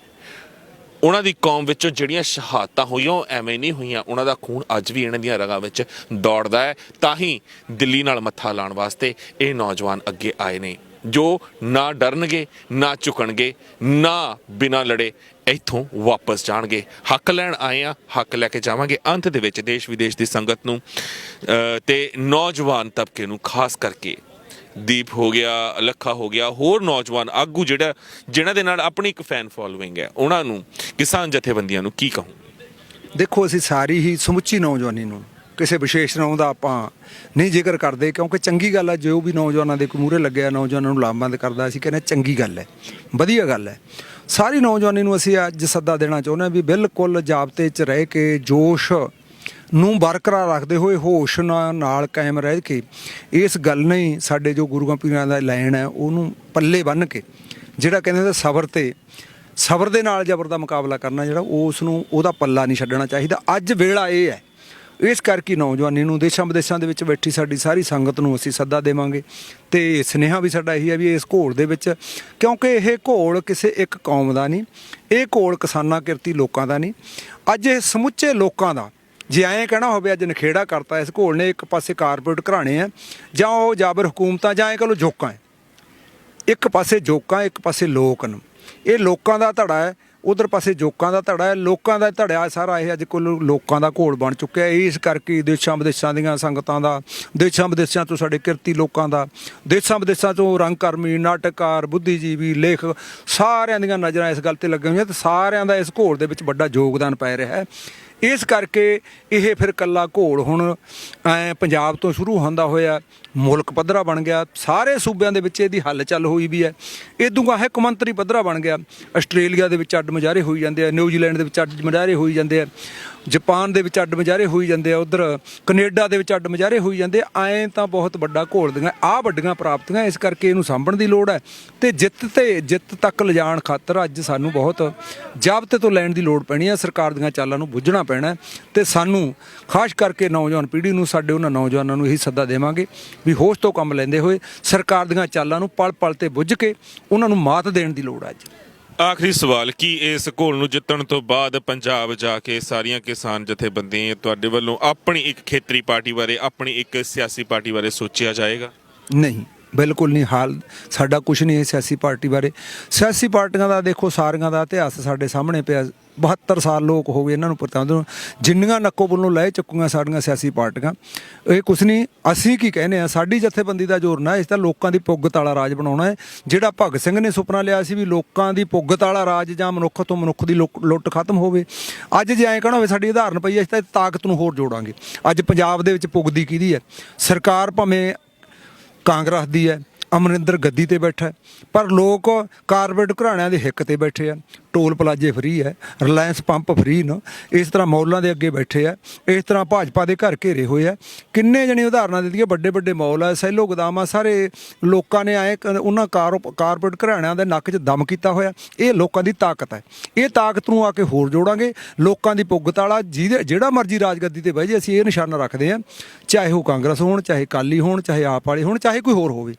ਉਹਨਾਂ ਦੀ ਕੌਮ ਵਿੱਚੋਂ ਜਿਹੜੀਆਂ ਸ਼ਹਾਦਤਾਂ ਹੋਈਆਂ ਉਹ ਐਵੇਂ ਨਹੀਂ ਹੋਈਆਂ, ਉਹਨਾਂ ਦਾ ਖੂਨ ਅੱਜ ਵੀ ਇਹਨਾਂ ਦੀਆਂ ਰਗਾਂ ਵਿੱਚ ਦੌੜਦਾ ਹੈ। ਤਾਂ ਹੀ ਦਿੱਲੀ ਨਾਲ ਮੱਥਾ ਲਾਉਣ ਵਾਸਤੇ ਇਹ ਨੌਜਵਾਨ ਅੱਗੇ ਆਏ ਨੇ, ਜੋ ਨਾ ਡਰਨਗੇ, ਨਾ ਝੁਕਣਗੇ, ਨਾ ਬਿਨਾਂ ਲੜੇ ਇੱਥੋਂ ਵਾਪਸ ਜਾਣਗੇ। ਹੱਕ ਲੈਣ ਆਏ ਆ, ਹੱਕ ਲੈ ਕੇ ਜਾਵਾਂਗੇ। ਅੰਤ ਦੇ ਵਿੱਚ ਦੇਸ਼ ਵਿਦੇਸ਼ ਦੀ ਸੰਗਤ ਨੂੰ ਤੇ ਨੌਜਵਾਨ ਤਬਕੇ ਨੂੰ, ਖਾਸ ਕਰਕੇ ਦੀਪ ਹੋ ਗਿਆ, ਲੱਖਾ ਹੋ ਗਿਆ, ਹੋਰ ਨੌਜਵਾਨ ਆਗੂ ਜਿਹਨਾਂ ਦੇ ਨਾਲ ਆਪਣੀ ਇੱਕ ਫੈਨ ਫੋਲੋਇੰਗ ਹੈ, ਉਹਨਾਂ ਨੂੰ, ਕਿਸਾਨ ਜਥੇਬੰਦੀਆਂ ਨੂੰ ਕੀ ਕਹੂੰ? ਦੇਖੋ, ਅਸੀਂ ਸਾਰੀ ਹੀ ਸਮੁੱਚੀ ਨੌਜਵਾਨੀ ਨੂੰ, ਕਿਸੇ ਵਿਸ਼ੇਸ਼ ਨਾਂ ਦਾ ਆਪਾਂ ਨਹੀਂ ਜ਼ਿਕਰ ਕਰਦੇ, ਕਿਉਂਕਿ ਚੰਗੀ ਗੱਲ ਹੈ ਜੋ ਵੀ ਨੌਜਵਾਨਾਂ ਦੇ ਮੂਹਰੇ ਲੱਗਿਆ, ਨੌਜਵਾਨਾਂ ਨੂੰ ਲਾਮਬੰਦ ਕਰਦਾ, ਅਸੀਂ ਕਹਿੰਦੇ ਚੰਗੀ ਗੱਲ ਹੈ, ਵਧੀਆ ਗੱਲ ਹੈ। ਸਾਰੀ ਨੌਜਵਾਨੀ ਨੂੰ ਅਸੀਂ ਅੱਜ ਸੱਦਾ ਦੇਣਾ ਚਾਹੁੰਦੇ ਹਾਂ ਵੀ ਬਿਲਕੁਲ ਜ਼ਾਬਤੇ 'ਚ ਰਹਿ ਕੇ, ਜੋਸ਼ ਨੂੰ ਬਰਕਰਾਰ ਰੱਖਦੇ ਹੋਏ, ਹੋਸ਼ ਨਾਲ ਕਾਇਮ ਰਹਿ ਕੇ, ਇਸ ਗੱਲ ਨਹੀਂ ਸਾਡੇ ਜੋ ਗੁਰੂਆਂ ਪੀਰਾਂ ਦਾ ਲੈਣ ਹੈ ਉਹਨੂੰ ਪੱਲੇ ਬੰਨ੍ਹ ਕੇ, ਜਿਹੜਾ ਕਹਿੰਦੇ ਸਬਰ ਤੇ ਸਬਰ ਦੇ ਨਾਲ ਜ਼ਬਰ ਦਾ ਮੁਕਾਬਲਾ ਕਰਨਾ ਜਿਹੜਾ ਉਸ ਨੂੰ ਉਹਦਾ ਪੱਲਾ ਨਹੀਂ ਛੱਡਣਾ ਚਾਹੀਦਾ। ਅੱਜ ਵੇਲਾ ਇਹ ਹੈ, ਇਸ ਕਰਕੇ ਨੌਜਵਾਨੀ ਨੂੰ ਦੇਸ਼ਾਂ ਵਿਦੇਸ਼ਾਂ ਦੇ ਵਿੱਚ ਬੈਠੀ ਸਾਡੀ ਸਾਰੀ ਸੰਗਤ ਨੂੰ ਅਸੀਂ ਸੱਦਾ ਦੇਵਾਂਗੇ ਤੇ ਸੁਨੇਹਾ ਵੀ ਸਾਡਾ ਇਹੀ ਹੈ ਵੀ ਇਸ ਘੋਲ ਦੇ ਵਿੱਚ, ਕਿਉਂਕਿ ਇਹ ਘੋਲ ਕਿਸੇ ਇੱਕ ਕੌਮ ਦਾ ਨਹੀਂ, ਇਹ ਘੋਲ ਕਿਸਾਨਾਂ ਕਿਰਤੀ ਲੋਕਾਂ ਦਾ ਨਹੀਂ, ਅੱਜ ਇਹ ਸਮੁੱਚੇ ਲੋਕਾਂ ਦਾ। ਜੇ ਐਂ ਕਹਿਣਾ ਹੋਵੇ ਅੱਜ ਨਖੇੜਾ ਕਰਤਾ ਇਸ ਘੋਲ ਨੇ, ਇੱਕ ਪਾਸੇ ਕਾਰਪੋਰੇਟ ਘਰਾਣੇ ਆ ਜਾਂ ਉਹ ਜਾਬਰ ਹਕੂਮਤਾਂ ਜਾਂ ਐਂ ਕਹ ਲਓ ਜੋਕਾਂ ਹੈ, ਇੱਕ ਪਾਸੇ ਜੋਕਾਂ ਇੱਕ ਪਾਸੇ ਲੋਕ ਨੇ, ਇਹ ਲੋਕਾਂ ਦਾ ਧੜਾ ਹੈ, ਉਧਰ ਪਾਸੇ ਜੋਕਾਂ ਦਾ ਧੜਾ ਹੈ। ਲੋਕਾਂ ਦਾ ਧੜਿਆ ਸਾਰਾ ਇਹ ਅੱਜ ਕੋਲ ਲੋਕਾਂ ਦਾ ਘੋਲ ਬਣ ਚੁੱਕਿਆ। ਇਸ ਕਰਕੇ ਦੇਸ਼ਾਂ ਵਿਦੇਸ਼ਾਂ ਦੀਆਂ ਸੰਗਤਾਂ ਦਾ, ਦੇਸ਼ਾਂ ਵਿਦੇਸ਼ਾਂ ਤੋਂ ਸਾਡੇ ਕਿਰਤੀ ਲੋਕਾਂ ਦਾ, ਦੇਸ਼ਾਂ ਵਿਦੇਸ਼ਾਂ ਤੋਂ ਰੰਗਕਰਮੀ, ਨਾਟਕਕਾਰ, ਬੁੱਧੀਜੀਵੀ, ਲੇਖਕ ਸਾਰਿਆਂ ਦੀਆਂ ਨਜ਼ਰਾਂ ਇਸ ਗੱਲ ਤੇ ਲੱਗੀਆਂ ਹੋਈਆਂ ਤੇ ਸਾਰਿਆਂ ਦਾ ਇਸ ਘੋਲ ਦੇ ਵਿੱਚ ਵੱਡਾ ਯੋਗਦਾਨ ਪੈ ਰਿਹਾ ਹੈ। ਇਸ ਕਰਕੇ ਇਹ ਫਿਰ ਇਕੱਲਾ ਘੋਲ ਹੁਣ ਪੰਜਾਬ ਤੋਂ ਸ਼ੁਰੂ ਹੁੰਦਾ ਹੋਇਆ ਮੁਲਕ ਪੱਧਰਾ ਬਣ ਗਿਆ, ਸਾਰੇ ਸੂਬਿਆਂ ਦੇ ਵਿੱਚ ਇਹਦੀ ਹਲਚਲ ਹੋਈ ਵੀ ਹੈ। ਇਦੋਂ ਗਾਹ ਕੌਮਾਂਤਰੀ ਪੱਧਰਾ ਬਣ ਗਿਆ, ਆਸਟ੍ਰੇਲੀਆ ਦੇ ਵਿੱਚ ਅੱਡ ਮੁਜ਼ਾਹਰੇ ਹੋਈ ਜਾਂਦੇ ਆ, ਨਿਊਜ਼ੀਲੈਂਡ ਦੇ ਵਿੱਚ ਅੱਡ ਮੁਜ਼ਾਹਰੇ ਹੋਈ ਜਾਂਦੇ ਆ, ਜਾਪਾਨ ਦੇ ਵਿੱਚ ਅੱਡ ਮੁਜ਼ਾਹਰੇ ਹੋਈ ਜਾਂਦੇ ਆ, ਉਧਰ ਕੈਨੇਡਾ ਦੇ ਵਿੱਚ ਅੱਡ ਮੁਜ਼ਾਹਰੇ ਹੋਈ ਜਾਂਦੇ ਆ। ਐਂ ਤਾਂ ਬਹੁਤ ਵੱਡਾ ਘੋਲ ਦੀਆਂ ਆਹ ਵੱਡੀਆਂ ਪ੍ਰਾਪਤੀਆਂ, ਇਸ ਕਰਕੇ ਇਹਨੂੰ ਸਾਂਭਣ ਦੀ ਲੋੜ ਹੈ ਤੇ ਜਿੱਤ ਤੱਕ ਲਿਜਾਣ ਖਾਤਰ ਅੱਜ ਸਾਨੂੰ ਬਹੁਤ ਜ਼ਾਬਤੇ ਤੋਂ ਲੈਣ ਦੀ ਲੋੜ ਪੈਣੀ ਹੈ। ਸਰਕਾਰ ਦੀਆਂ ਚਾਲਾਂ ਨੂੰ ਬੁੱਝਣਾ ਪੈਣਾ ਤੇ ਸਾਨੂੰ ਖਾਸ ਕਰਕੇ ਨੌਜਵਾਨ ਪੀੜ੍ਹੀ ਨੂੰ, ਸਾਡੇ ਉਹਨਾਂ ਨੌਜਵਾਨਾਂ ਨੂੰ ਇਹੀ ਸੱਦਾ ਦੇਵਾਂਗੇ ਵੀ ਹੋਸ਼ ਤੋਂ ਕੰਮ ਲੈਂਦੇ ਹੋਏ ਸਰਕਾਰ ਦੀਆਂ ਚਾਲਾਂ ਨੂੰ ਪਲ ਪਲ ਤੇ ਬੁੱਝ ਕੇ ਉਹਨਾਂ ਨੂੰ ਮਾਤ ਦੇਣ ਦੀ ਲੋੜ ਹੈ ਅੱਜ। ਆਖਰੀ ਸਵਾਲ, ਕੀ ਇਸ ਘੋਲ ਨੂੰ ਜਿੱਤਣ ਤੋਂ ਬਾਅਦ ਪੰਜਾਬ ਜਾ ਕੇ ਸਾਰੀਆਂ ਕਿਸਾਨ ਜਥੇਬੰਦੀਆਂ ਤੁਹਾਡੇ ਵੱਲੋਂ ਆਪਣੀ ਇੱਕ ਖੇਤਰੀ ਪਾਰਟੀ ਬਾਰੇ, ਆਪਣੀ ਇੱਕ ਸਿਆਸੀ ਪਾਰਟੀ ਬਾਰੇ ਸੋਚਿਆ ਜਾਏਗਾ? ਨਹੀਂ, ਬਿਲਕੁਲ ਨਹੀਂ। ਹਾਲ ਸਾਡਾ ਕੁਝ ਨਹੀਂ ਹੈ ਸਿਆਸੀ ਪਾਰਟੀ ਬਾਰੇ। ਸਿਆਸੀ ਪਾਰਟੀਆਂ ਦਾ ਦੇਖੋ ਸਾਰੀਆਂ ਦਾ ਇਤਿਹਾਸ ਸਾਡੇ ਸਾਹਮਣੇ ਪਿਆ, 72 ਸਾਲ ਲੋਕ ਹੋ ਗਏ ਇਹਨਾਂ ਨੂੰ ਪਰਤਾਉਂਦੇ ਨੂੰ, ਜਿੰਨੀਆਂ ਨੱਕੋ ਵੱਲੋਂ ਲੈ ਚੁੱਕੀਆਂ ਸਾਡੀਆਂ ਸਿਆਸੀ ਪਾਰਟੀਆਂ। ਇਹ ਕੁਛ ਨਹੀਂ, ਅਸੀਂ ਕੀ ਕਹਿੰਦੇ ਆ, ਸਾਡੀ ਜਥੇਬੰਦੀ ਦਾ ਜ਼ੋਰ ਨਾ ਇਸ ਤਾਂ ਲੋਕਾਂ ਦੀ ਪੁੱਗਤ ਵਾਲਾ ਰਾਜ ਬਣਾਉਣਾ ਹੈ। ਜਿਹੜਾ ਭਗਤ ਸਿੰਘ ਨੇ ਸੁਪਨਾ ਲਿਆ ਸੀ ਵੀ ਲੋਕਾਂ ਦੀ ਪੁੱਗਤ ਵਾਲਾ ਰਾਜ ਜਾਂ ਮਨੁੱਖ ਤੋਂ ਮਨੁੱਖ ਦੀ ਲੁੱਟ ਖਤਮ ਹੋਵੇ, ਅੱਜ ਜੇ ਐਂ ਕਹਿਣਾ ਹੋਵੇ ਸਾਡੀ ਉਦਾਹਰਨ ਪਈ ਅਸੀਂ ਤਾਂ ਤਾਕਤ ਨੂੰ ਹੋਰ ਜੋੜਾਂਗੇ। ਅੱਜ ਪੰਜਾਬ ਦੇ ਵਿੱਚ ਪੁੱਗਦੀ ਕਿਹਦੀ ਹੈ? ਸਰਕਾਰ ਭਾਵੇਂ ਕਾਂਗਰਸ ਦੀ ਹੈ, ਅਮਰਿੰਦਰ ਗੱਦੀ ਤੇ ਬੈਠਾ, ਪਰ ਲੋਕ ਕਾਰਪੋਰੇਟ ਘਰਾਣਿਆਂ ਦੇ ਹਿੱਕ ਤੇ ਬੈਠੇ ਆ। ਟੋਲ ਪਲਾਜੇ ਫਰੀ ਹੈ, ਰਿਲਾਇੰਸ ਪੰਪ ਫਰੀ ਨੇ, ਇਸ ਤਰ੍ਹਾਂ ਮੌਲਾਂ ਦੇ ਅੱਗੇ ਬੈਠੇ ਆ, ਇਸ ਤਰ੍ਹਾਂ ਭਾਜਪਾ ਦੇ ਘਰ ਘੇਰੇ ਹੋਏ ਆ। ਕਿੰਨੇ ਜਣੇ ਉਦਾਹਰਨਾਂ ਦਿੱਤੀਆਂ, ਵੱਡੇ ਵੱਡੇ ਮੌਲ ਆ, ਸੈਲੋ ਗੋਦਾਮ ਆ, ਸਾਰੇ ਲੋਕਾਂ ਨੇ ਆਏ ਉਹਨਾਂ ਕਾਰਪੋਰੇਟ ਘਰਾਣਿਆਂ ਦੇ ਨੱਕ 'ਚ ਦਮ ਕੀਤਾ ਹੋਇਆ। ਇਹ ਲੋਕਾਂ ਦੀ ਤਾਕਤ ਹੈ, ਇਹ ਤਾਕਤ ਨੂੰ ਆ ਕੇ ਹੋਰ ਜੋੜਾਂਗੇ। ਲੋਕਾਂ ਦੀ ਪੁੱਗਤ ਵਾਲਾ ਜਿਹੜਾ ਮਰਜ਼ੀ ਰਾਜਗੱਦੀ ਤੇ ਬਹਿ ਜੇ, ਅਸੀਂ ਇਹ ਨਿਸ਼ਾਨਾ ਰੱਖਦੇ ਹਾਂ, ਚਾਹੇ ਉਹ ਕਾਂਗਰਸ ਹੋਣ, ਚਾਹੇ ਅਕਾਲੀ ਹੋਣ, ਚਾਹੇ ਆਪ ਵਾਲੇ ਹੋਣ, ਚਾਹੇ ਕੋਈ ਹੋਰ ਹੋਵੇ।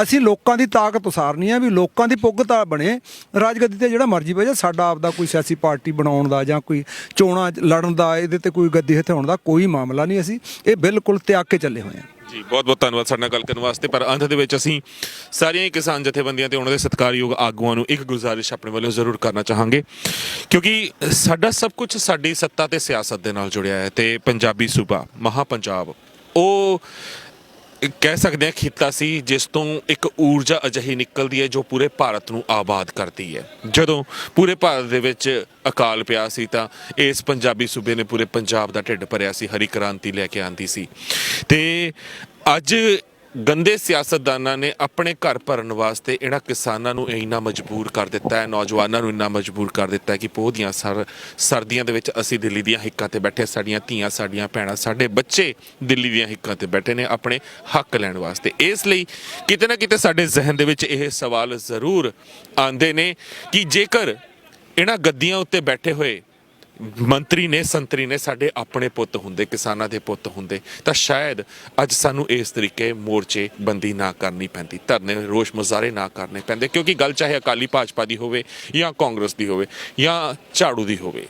ਅਸੀਂ ਲੋਕਾਂ ਦੀ ਤਾਕਤ ਉਸਾਰਨੀ ਆ ਵੀ ਲੋਕਾਂ ਦੀ ਪੁੱਗਤ ਬਣੇ ਰਾਜਗੱਦੀ ਤੇ, ਜਿਹੜਾ ਮਰਜ਼ੀ ਬਹਿ ਜਾ। ਸਾਡਾ ਆਪਦਾ ਕੋਈ ਸਿਆਸੀ ਪਾਰਟੀ ਬਣਾਉਣ ਦਾ ਜਾਂ ਕੋਈ ਚੋਣਾਂ ਲੜਨ ਦਾ, ਇਹਦੇ ਤੇ ਕੋਈ ਗੱਦੀ ਹਥਿਆਉਣ ਦਾ ਕੋਈ ਮਾਮਲਾ ਨਹੀਂ। ਅਸੀਂ ਇਹ ਬਿਲਕੁਲ ਤਿਆਗ ਕੇ ਚੱਲੇ ਹੋਏ ਹਾਂ। ਜੀ ਬਹੁਤ ਬਹੁਤ ਧੰਨਵਾਦ ਸਾਡੇ ਨਾਲ ਗੱਲ ਕਰਨ ਵਾਸਤੇ। ਪਰ ਅੰਤ ਦੇ ਵਿੱਚ ਅਸੀਂ ਸਾਰੀਆਂ ਹੀ ਕਿਸਾਨ ਜਥੇਬੰਦੀਆਂ ਤੇ ਉਹਨਾਂ ਦੇ ਸਤਿਕਾਰਯੋਗ ਆਗੂਆਂ ਨੂੰ ਇੱਕ ਗੁਜ਼ਾਰਿਸ਼ ਆਪਣੇ ਵੱਲੋਂ ਜ਼ਰੂਰ ਕਰਨਾ ਚਾਹਾਂਗੇ, ਕਿਉਂਕਿ ਸਾਡਾ ਸਭ ਕੁਝ ਸਾਡੀ ਸੱਤਾ ਤੇ ਸਿਆਸਤ ਦੇ ਨਾਲ ਜੁੜਿਆ ਹੈ ਤੇ ਪੰਜਾਬੀ ਸੂਬਾ, ਮਹਾ ਪੰਜਾਬ, ਉਹ ਕਹਿ ਸਕਦੇ ਹਾਂ ਖਿੱਤਾ ਸੀ ਜਿਸ ਤੋਂ ਇੱਕ ਊਰਜਾ ਅਜਿਹੀ ਨਿਕਲਦੀ ਹੈ ਜੋ ਪੂਰੇ ਭਾਰਤ ਨੂੰ ਆਬਾਦ ਕਰਦੀ ਹੈ। ਜਦੋਂ ਪੂਰੇ ਭਾਰਤ ਦੇ ਵਿੱਚ ਅਕਾਲ ਪਿਆ ਸੀ ਤਾਂ ਇਸ ਪੰਜਾਬੀ ਸੂਬੇ ਨੇ ਪੂਰੇ ਪੰਜਾਬ ਦਾ ਢਿੱਡ ਭਰਿਆ ਸੀ, ਹਰੀ ਕ੍ਰਾਂਤੀ ਲੈ ਕੇ ਆਂਦੀ ਸੀ। ਤੇ ਅੱਜ ਗੰਦੇ ਸਿਆਸਤਦਾਨਾਂ ਨੇ ਆਪਣੇ ਘਰ ਭਰਨ ਵਾਸਤੇ ਇਹਨਾਂ ਕਿਸਾਨਾਂ ਨੂੰ ਇੰਨਾ ਮਜਬੂਰ ਕਰ ਦਿੱਤਾ ਹੈ, ਨੌਜਵਾਨਾਂ ਨੂੰ ਇੰਨਾ ਮਜਬੂਰ ਕਰ ਦਿੱਤਾ ਹੈ ਕਿ ਪੋਹ ਦੀਆਂ ਸਰਦੀਆਂ ਦੇ ਵਿੱਚ ਅਸੀਂ ਦਿੱਲੀ ਦੀਆਂ ਹਿੱਕਾਂ ਤੇ ਬੈਠੇ, ਸਾਡੀਆਂ ਧੀਆਂ, ਸਾਡੀਆਂ ਭੈਣਾਂ, ਸਾਡੇ ਬੱਚੇ ਦਿੱਲੀ ਦੀਆਂ ਹਿੱਕਾਂ ਤੇ ਬੈਠੇ ਨੇ ਆਪਣੇ ਹੱਕ ਲੈਣ ਵਾਸਤੇ। ਇਸ ਲਈ ਕਿਤੇ ਨਾ ਕਿਤੇ ਸਾਡੇ ਜ਼ਿਹਨ ਦੇ ਵਿੱਚ ਇਹ ਸਵਾਲ ਜ਼ਰੂਰ ਆਉਂਦੇ ਨੇ ਕਿ ਜੇਕਰ ਇਹਨਾਂ ਗੱਦੀਆਂ ਉੱਤੇ ਬੈਠੇ ਹੋਏ ਮੰਤਰੀ ਨੇ, ਸੰਤਰੀ ਨੇ ਸਾਡੇ ਆਪਣੇ ਪੁੱਤ ਹੁੰਦੇ, ਕਿਸਾਨਾਂ ਦੇ ਪੁੱਤ ਹੁੰਦੇ, ਤਾਂ ਸ਼ਾਇਦ ਅੱਜ ਸਾਨੂੰ ਇਸ ਤਰੀਕੇ ਮੋਰਚੇ ਬੰਦੀ ਨਾ ਕਰਨੀ ਪੈਂਦੀ, ਧਰਨੇ, ਰੋਸ ਮੁਜ਼ਾਹਰੇ ਨਾ ਕਰਨੇ ਪੈਂਦੇ। ਕਿਉਂਕਿ ਗੱਲ ਚਾਹੇ ਅਕਾਲੀ ਭਾਜਪਾ ਦੀ ਹੋਵੇ ਜਾਂ ਕਾਂਗਰਸ ਦੀ ਹੋਵੇ ਜਾਂ ਝਾੜੂ ਦੀ ਹੋਵੇ,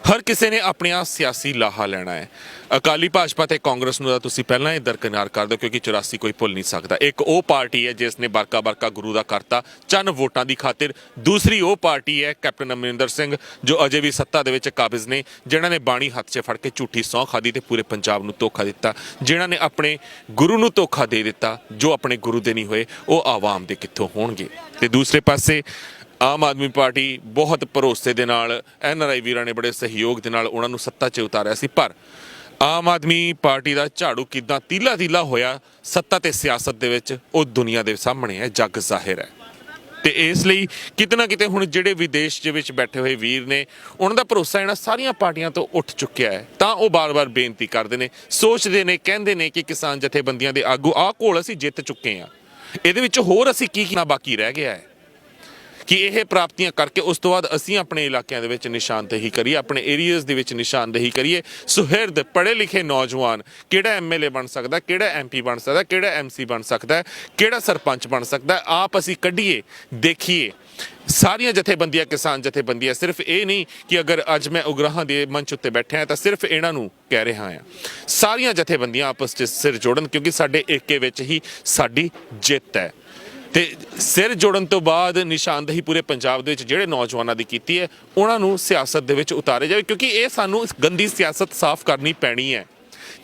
ਹਰ ਕਿਸੇ ਨੇ ਆਪਣਾ ਸਿਆਸੀ ਲਾਹਾ ਲੈਣਾ ਹੈ। ਅਕਾਲੀ ਭਾਜਪਾ ਤੇ ਕਾਂਗਰਸ ਨੂੰ ਤਾਂ ਤੁਸੀਂ ਪਹਿਲਾਂ ਹੀ ਦਰਕਿਨਾਰ ਕਰ ਦਿਓ, ਕਿਉਂਕਿ 84 ਕੋਈ ਭੁੱਲ ਨਹੀਂ ਸਕਦਾ। ਇੱਕ ਉਹ ਪਾਰਟੀ ਹੈ ਜਿਸ ਨੇ ਬਰਕਾ ਗੁਰੂ ਦਾ ਕਰਤਾ ਚੰਨ ਵੋਟਾਂ ਦੀ ਖਾਤਰ। ਦੂਸਰੀ ਉਹ ਪਾਰਟੀ ਹੈ ਕੈਪਟਨ ਅਮਰਿੰਦਰ ਸਿੰਘ, ਜੋ ਅਜੇ ਵੀ ਸੱਤਾ ਦੇ ਵਿੱਚ ਕਾਬਜ਼ ਨੇ, ਜਿਨ੍ਹਾਂ ਨੇ ਬਾਣੀ ਹੱਥ 'ਚ ਫੜ ਕੇ ਝੂਠੀ ਸਹੁੰ ਖਾਧੀ ਤੇ ਪੂਰੇ ਪੰਜਾਬ ਨੂੰ ਧੋਖਾ ਦਿੱਤਾ, ਜਿਨ੍ਹਾਂ ਨੇ ਆਪਣੇ ਗੁਰੂ ਨੂੰ ਧੋਖਾ ਦੇ ਦਿੱਤਾ। ਜੋ ਆਪਣੇ ਗੁਰੂ ਦੇ ਨਹੀਂ ਹੋਏ ਉਹ ਆਵਾਮ ਦੇ ਕਿੱਥੋਂ ਹੋਣਗੇ। ਤੇ ਦੂਸਰੇ ਪਾਸੇ ਆਮ ਆਦਮੀ ਪਾਰਟੀ ਬਹੁਤ ਭਰੋਸੇ ਦੇ ਨਾਲ, NRI ਵੀਰਾਂ ਨੇ ਬੜੇ ਸਹਿਯੋਗ ਦੇ ਨਾਲ ਉਹਨਾਂ ਨੂੰ ਸੱਤਾ 'ਚ ਉਤਾਰਿਆ ਸੀ। ਪਰ ਆਮ ਆਦਮੀ ਪਾਰਟੀ ਦਾ ਝਾੜੂ ਕਿੱਦਾਂ ਤੀਲਾ ਹੋਇਆ ਸੱਤਾ ਤੇ ਸਿਆਸਤ ਦੇ ਵਿੱਚ, ਉਹ ਦੁਨੀਆ ਦੇ ਸਾਹਮਣੇ ਹੈ, ਜੱਗ ਜ਼ਾਹਿਰ ਹੈ। ਤੇ ਇਸ ਲਈ ਕਿਤੇ ਨਾ ਕਿਤੇ ਹੁਣ ਜਿਹੜੇ ਵਿਦੇਸ਼ ਦੇ ਵਿੱਚ ਬੈਠੇ ਹੋਏ ਵੀਰ ਨੇ, ਉਹਨਾਂ ਦਾ ਭਰੋਸਾ ਇਹਨਾਂ ਸਾਰੀਆਂ ਪਾਰਟੀਆਂ ਤੋਂ ਉੱਠ ਚੁੱਕਿਆ ਹੈ। ਤਾਂ ਉਹ ਬਾਰ-ਬਾਰ ਬੇਨਤੀ ਕਰਦੇ ਨੇ, ਸੋਚਦੇ ਨੇ, ਕਹਿੰਦੇ ਨੇ ਕਿ ਕਿਸਾਨ ਜਥੇਬੰਦੀਆਂ ਦੇ ਆਗੂ ਆਹ ਘੋਲ ਅਸੀਂ ਜਿੱਤ ਚੁੱਕੇ ਹਾਂ, ਇਹਦੇ ਵਿੱਚ ਹੋਰ ਅਸੀਂ ਕੀ ਬਾਕੀ ਰਹਿ ਗਿਆ ਹੈ। ਕਿ ਇਹ ਪ੍ਰਾਪਤੀਆਂ ਕਰਕੇ ਉਸ ਤੋਂ ਬਾਅਦ ਅਸੀਂ ਆਪਣੇ ਇਲਾਕਿਆਂ ਦੇ ਵਿੱਚ ਨਿਸ਼ਾਨਦੇਹੀ ਕਰੀਏ, ਆਪਣੇ ਏਰੀਆਜ਼ ਦੇ ਵਿੱਚ ਨਿਸ਼ਾਨਦੇਹੀ ਕਰੀਏ। ਸੁਹਿਰਦ ਪੜ੍ਹੇ ਲਿਖੇ ਨੌਜਵਾਨ ਕਿਹੜਾ ਐਮਐਲਏ ਬਣ ਸਕਦਾ, ਕਿਹੜਾ ਐਮਪੀ ਬਣ ਸਕਦਾ, ਕਿਹੜਾ ਐਮਸੀ ਬਣ ਸਕਦਾ, ਕਿਹੜਾ ਸਰਪੰਚ ਬਣ ਸਕਦਾ, ਆਪ ਅਸੀਂ ਕੱਢੀਏ, ਦੇਖੀਏ। ਸਾਰੀਆਂ ਜਥੇਬੰਦੀਆਂ, ਕਿਸਾਨ ਜਥੇਬੰਦੀਆਂ, ਸਿਰਫ ਇਹ ਨਹੀਂ ਕਿ ਅਗਰ ਅੱਜ ਮੈਂ ਉਗਰਾਹਾਂ ਦੇ ਮੰਚ ਉੱਤੇ ਬੈਠਿਆ ਤਾਂ ਸਿਰਫ ਇਹਨਾਂ ਨੂੰ ਕਹਿ ਰਿਹਾ ਹਾਂ। ਸਾਰੀਆਂ ਜਥੇਬੰਦੀਆਂ ਆਪਸ 'ਚ ਸਿਰ ਜੋੜਨ, ਕਿਉਂਕਿ ਸਾਡੇ ਏਕੇ ਵਿੱਚ ਹੀ ਸਾਡੀ ਜਿੱਤ ਹੈ। ਤੇ ਸਿਰ ਜੋੜਨ ਤੋਂ ਬਾਅਦ ਨਿਸ਼ਾਨਦੇਹੀ ਪੂਰੇ ਪੰਜਾਬ ਦੇ ਵਿੱਚ ਜਿਹੜੇ ਨੌਜਵਾਨਾਂ ਦੀ ਕੀਤੀ ਹੈ ਉਹਨਾਂ ਨੂੰ ਸਿਆਸਤ ਦੇ ਵਿੱਚ ਉਤਾਰੇ ਜਾਵੇ, ਕਿਉਂਕਿ ਇਹ ਸਾਨੂੰ ਗੰਦੀ ਸਿਆਸਤ ਸਾਫ਼ ਕਰਨੀ ਪੈਣੀ ਹੈ।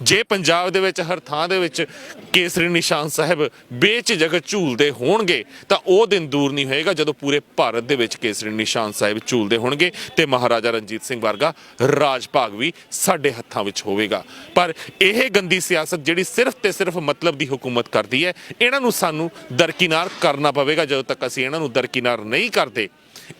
ਜੇ ਪੰਜਾਬ ਦੇ ਵਿੱਚ ਹਰ ਥਾਂ ਦੇ ਵਿੱਚ ਕੇਸਰੀ ਨਿਸ਼ਾਨ ਸਾਹਿਬ ਬੇਝਿਜਕ ਝੂਲਦੇ ਹੋਣਗੇ ਤਾਂ ਉਹ ਦਿਨ ਦੂਰ ਨਹੀਂ ਹੋਏਗਾ ਜਦੋਂ ਪੂਰੇ ਭਾਰਤ ਦੇ ਵਿੱਚ ਕੇਸਰੀ ਨਿਸ਼ਾਨ ਸਾਹਿਬ ਝੂਲਦੇ ਹੋਣਗੇ ਤੇ ਮਹਾਰਾਜਾ ਰਣਜੀਤ ਸਿੰਘ ਵਰਗਾ ਰਾਜ ਭਾਗ ਵੀ ਸਾਡੇ ਹੱਥਾਂ ਵਿੱਚ ਹੋਵੇਗਾ। ਪਰ ਇਹ ਗੰਦੀ ਸਿਆਸਤ ਜਿਹੜੀ ਸਿਰਫ ਤੇ ਸਿਰਫ ਮਤਲਬ ਦੀ ਹੁਕੂਮਤ ਕਰਦੀ ਹੈ, ਇਹਨਾਂ ਨੂੰ ਸਾਨੂੰ ਦਰਕਿਨਾਰ ਕਰਨਾ ਪਵੇਗਾ। ਜਦੋਂ ਤੱਕ ਅਸੀਂ ਇਹਨਾਂ ਨੂੰ ਦਰਕਿਨਾਰ ਨਹੀਂ ਕਰਦੇ,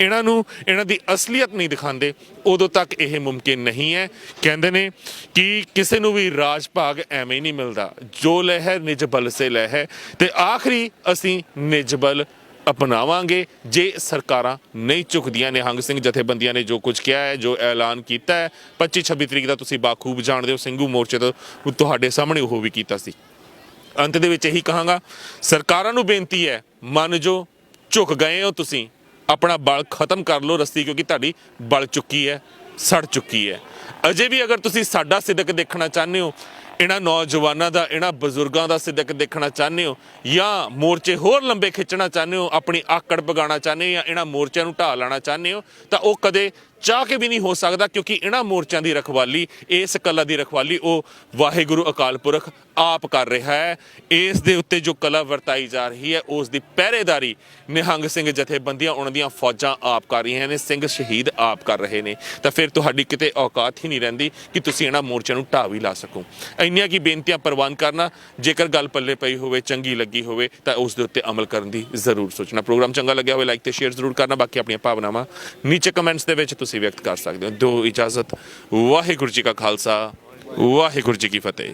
ਇਹਨਾਂ ਦੀ ਅਸਲੀਅਤ ਨਹੀਂ ਦਿਖਾਉਂਦੇ, ਉਦੋਂ ਤੱਕ ਇਹ ਮੁਮਕਿਨ ਨਹੀਂ ਹੈ। ਕਹਿੰਦੇ ਨੇ ਕਿ ਕਿਸੇ ਨੂੰ ਵੀ ਰਾਜ ਭਾਗ ਐਵੇਂ ਨਹੀਂ ਮਿਲਦਾ, ਜੋ ਲੈ ਹੈ ਨਿਜ ਬਲ ਸੇ ਲੈ ਹੈ। ਤੇ ਆਖਰੀ ਅਸੀਂ ਨਿਜ ਬਲ ਅਪਣਾਵਾਂਗੇ ਜੇ ਸਰਕਾਰਾਂ ਨਹੀਂ ਝੁਕਦੀਆਂ। ਨਿਹੰਗ ਸਿੰਘ ਜਥੇਬੰਦੀਆਂ ਨੇ ਜੋ ਕੁਝ ਕਿਹਾ ਹੈ, ਜੋ ਐਲਾਨ ਕੀਤਾ ਹੈ 25-26 ਤਰੀਕ ਦਾ, ਤੁਸੀਂ ਬਾਖੂਬ ਜਾਣਦੇ ਹੋ, ਸਿੰਘੂ ਮੋਰਚੇ ਤੋਂ ਤੁਹਾਡੇ ਸਾਹਮਣੇ ਉਹ ਵੀ ਕੀਤਾ ਸੀ। ਅੰਤ ਦੇ ਵਿੱਚ ਇਹੀ ਕਹਾਂਗਾ, ਸਰਕਾਰਾਂ ਨੂੰ ਬੇਨਤੀ ਹੈ, ਮੰਨ ਜੋ ਝੁਕ ਗਏ ਹੋ ਤੁਸੀਂ, ਆਪਣਾ ਬਲ ਖਤਮ ਕਰ ਲਓ ਰੱਸੀ, ਕਿਉਂਕਿ ਤੁਹਾਡੀ ਬਲ ਚੁੱਕੀ ਹੈ, ਸੜ ਚੁੱਕੀ ਹੈ। ਅਜੇ ਵੀ ਅਗਰ ਤੁਸੀਂ ਸਾਡਾ ਸਿਦਕ ਦੇਖਣਾ ਚਾਹੁੰਦੇ ਹੋ, ਇਹਨਾਂ ਨੌਜਵਾਨਾਂ ਦਾ, ਇਹਨਾਂ ਬਜ਼ੁਰਗਾਂ ਦਾ ਸਿਦਕ ਦੇਖਣਾ ਚਾਹੁੰਦੇ ਹੋ, ਜਾਂ ਮੋਰਚੇ ਹੋਰ ਲੰਬੇ ਖਿੱਚਣਾ ਚਾਹੁੰਦੇ ਹੋ, ਆਪਣੀ ਆਕੜ ਪਗਾਉਣਾ ਚਾਹੁੰਦੇ ਹੋ, ਜਾਂ ਇਹਨਾਂ ਮੋਰਚਿਆਂ ਨੂੰ ਢਾਹ ਲਾਉਣਾ ਚਾਹੁੰਦੇ ਹੋ, ਤਾਂ ਉਹ ਕਦੇ ਚਾਹ ਕੇ ਵੀ ਨਹੀਂ ਹੋ ਸਕਦਾ, ਕਿਉਂਕਿ ਇਹਨਾਂ ਮੋਰਚਿਆਂ ਦੀ ਰਖਵਾਲੀ, ਇਸ ਕਲਾ ਦੀ ਰਖਵਾਲੀ ਉਹ ਵਾਹਿਗੁਰੂ ਅਕਾਲ ਪੁਰਖ ਆਪ ਕਰ ਰਿਹਾ ਹੈ। ਇਸ ਦੇ ਉੱਤੇ ਜੋ ਕਲਾ ਵਰਤਾਈ ਜਾ ਰਹੀ ਹੈ, ਉਸ ਦੀ ਪਹਿਰੇਦਾਰੀ ਨਿਹੰਗ ਸਿੰਘ ਜਥੇਬੰਦੀਆਂ, ਉਹਨਾਂ ਦੀਆਂ ਫੌਜਾਂ ਆਪ ਕਰ ਰਹੀਆਂ ਨੇ, ਸਿੰਘ ਸ਼ਹੀਦ ਆਪ ਕਰ ਰਹੇ ਨੇ। ਤਾਂ ਫਿਰ ਤੁਹਾਡੀ ਕਿਤੇ ਔਕਾਤ ਹੀ ਨਹੀਂ ਰਹਿੰਦੀ ਕਿ ਤੁਸੀਂ ਇਹਨਾਂ ਮੋਰਚਿਆਂ ਨੂੰ ਢਾਹ ਵੀ ਲਾ ਸਕੋ। ਇੰਨੀਆਂ ਕੀ ਬੇਨਤੀਆਂ ਪ੍ਰਵਾਨ ਕਰਨਾ, ਜੇਕਰ ਗੱਲ ਪੱਲੇ ਪਈ ਹੋਵੇ, ਚੰਗੀ ਲੱਗੀ ਹੋਵੇ ਤਾਂ ਉਸ ਦੇ ਉੱਤੇ ਅਮਲ ਕਰਨ ਦੀ ਜ਼ਰੂਰ ਸੋਚਣਾ। ਪ੍ਰੋਗਰਾਮ ਚੰਗਾ ਲੱਗਿਆ ਹੋਵੇ ਲਾਈਕ ਤੇ ਸ਼ੇਅਰ ਜ਼ਰੂਰ ਕਰਨਾ। ਬਾਕੀ ਆਪਣੀਆਂ ਭਾਵਨਾਵਾਂ ਨੀਚੇ ਕਮੈਂਟਸ ਦੇ ਵਿੱਚ ਤੁਸੀਂ ਵਿਅਕਤ ਕਰ ਸਕਦੇ ਹੋ। ਦਿਓ ਇਜਾਜ਼ਤ। ਵਾਹਿਗੁਰੂ ਜੀ ਕਾ ਖਾਲਸਾ, ਵਾਹਿਗੁਰੂ ਜੀ ਕੀ ਫਤਿਹ।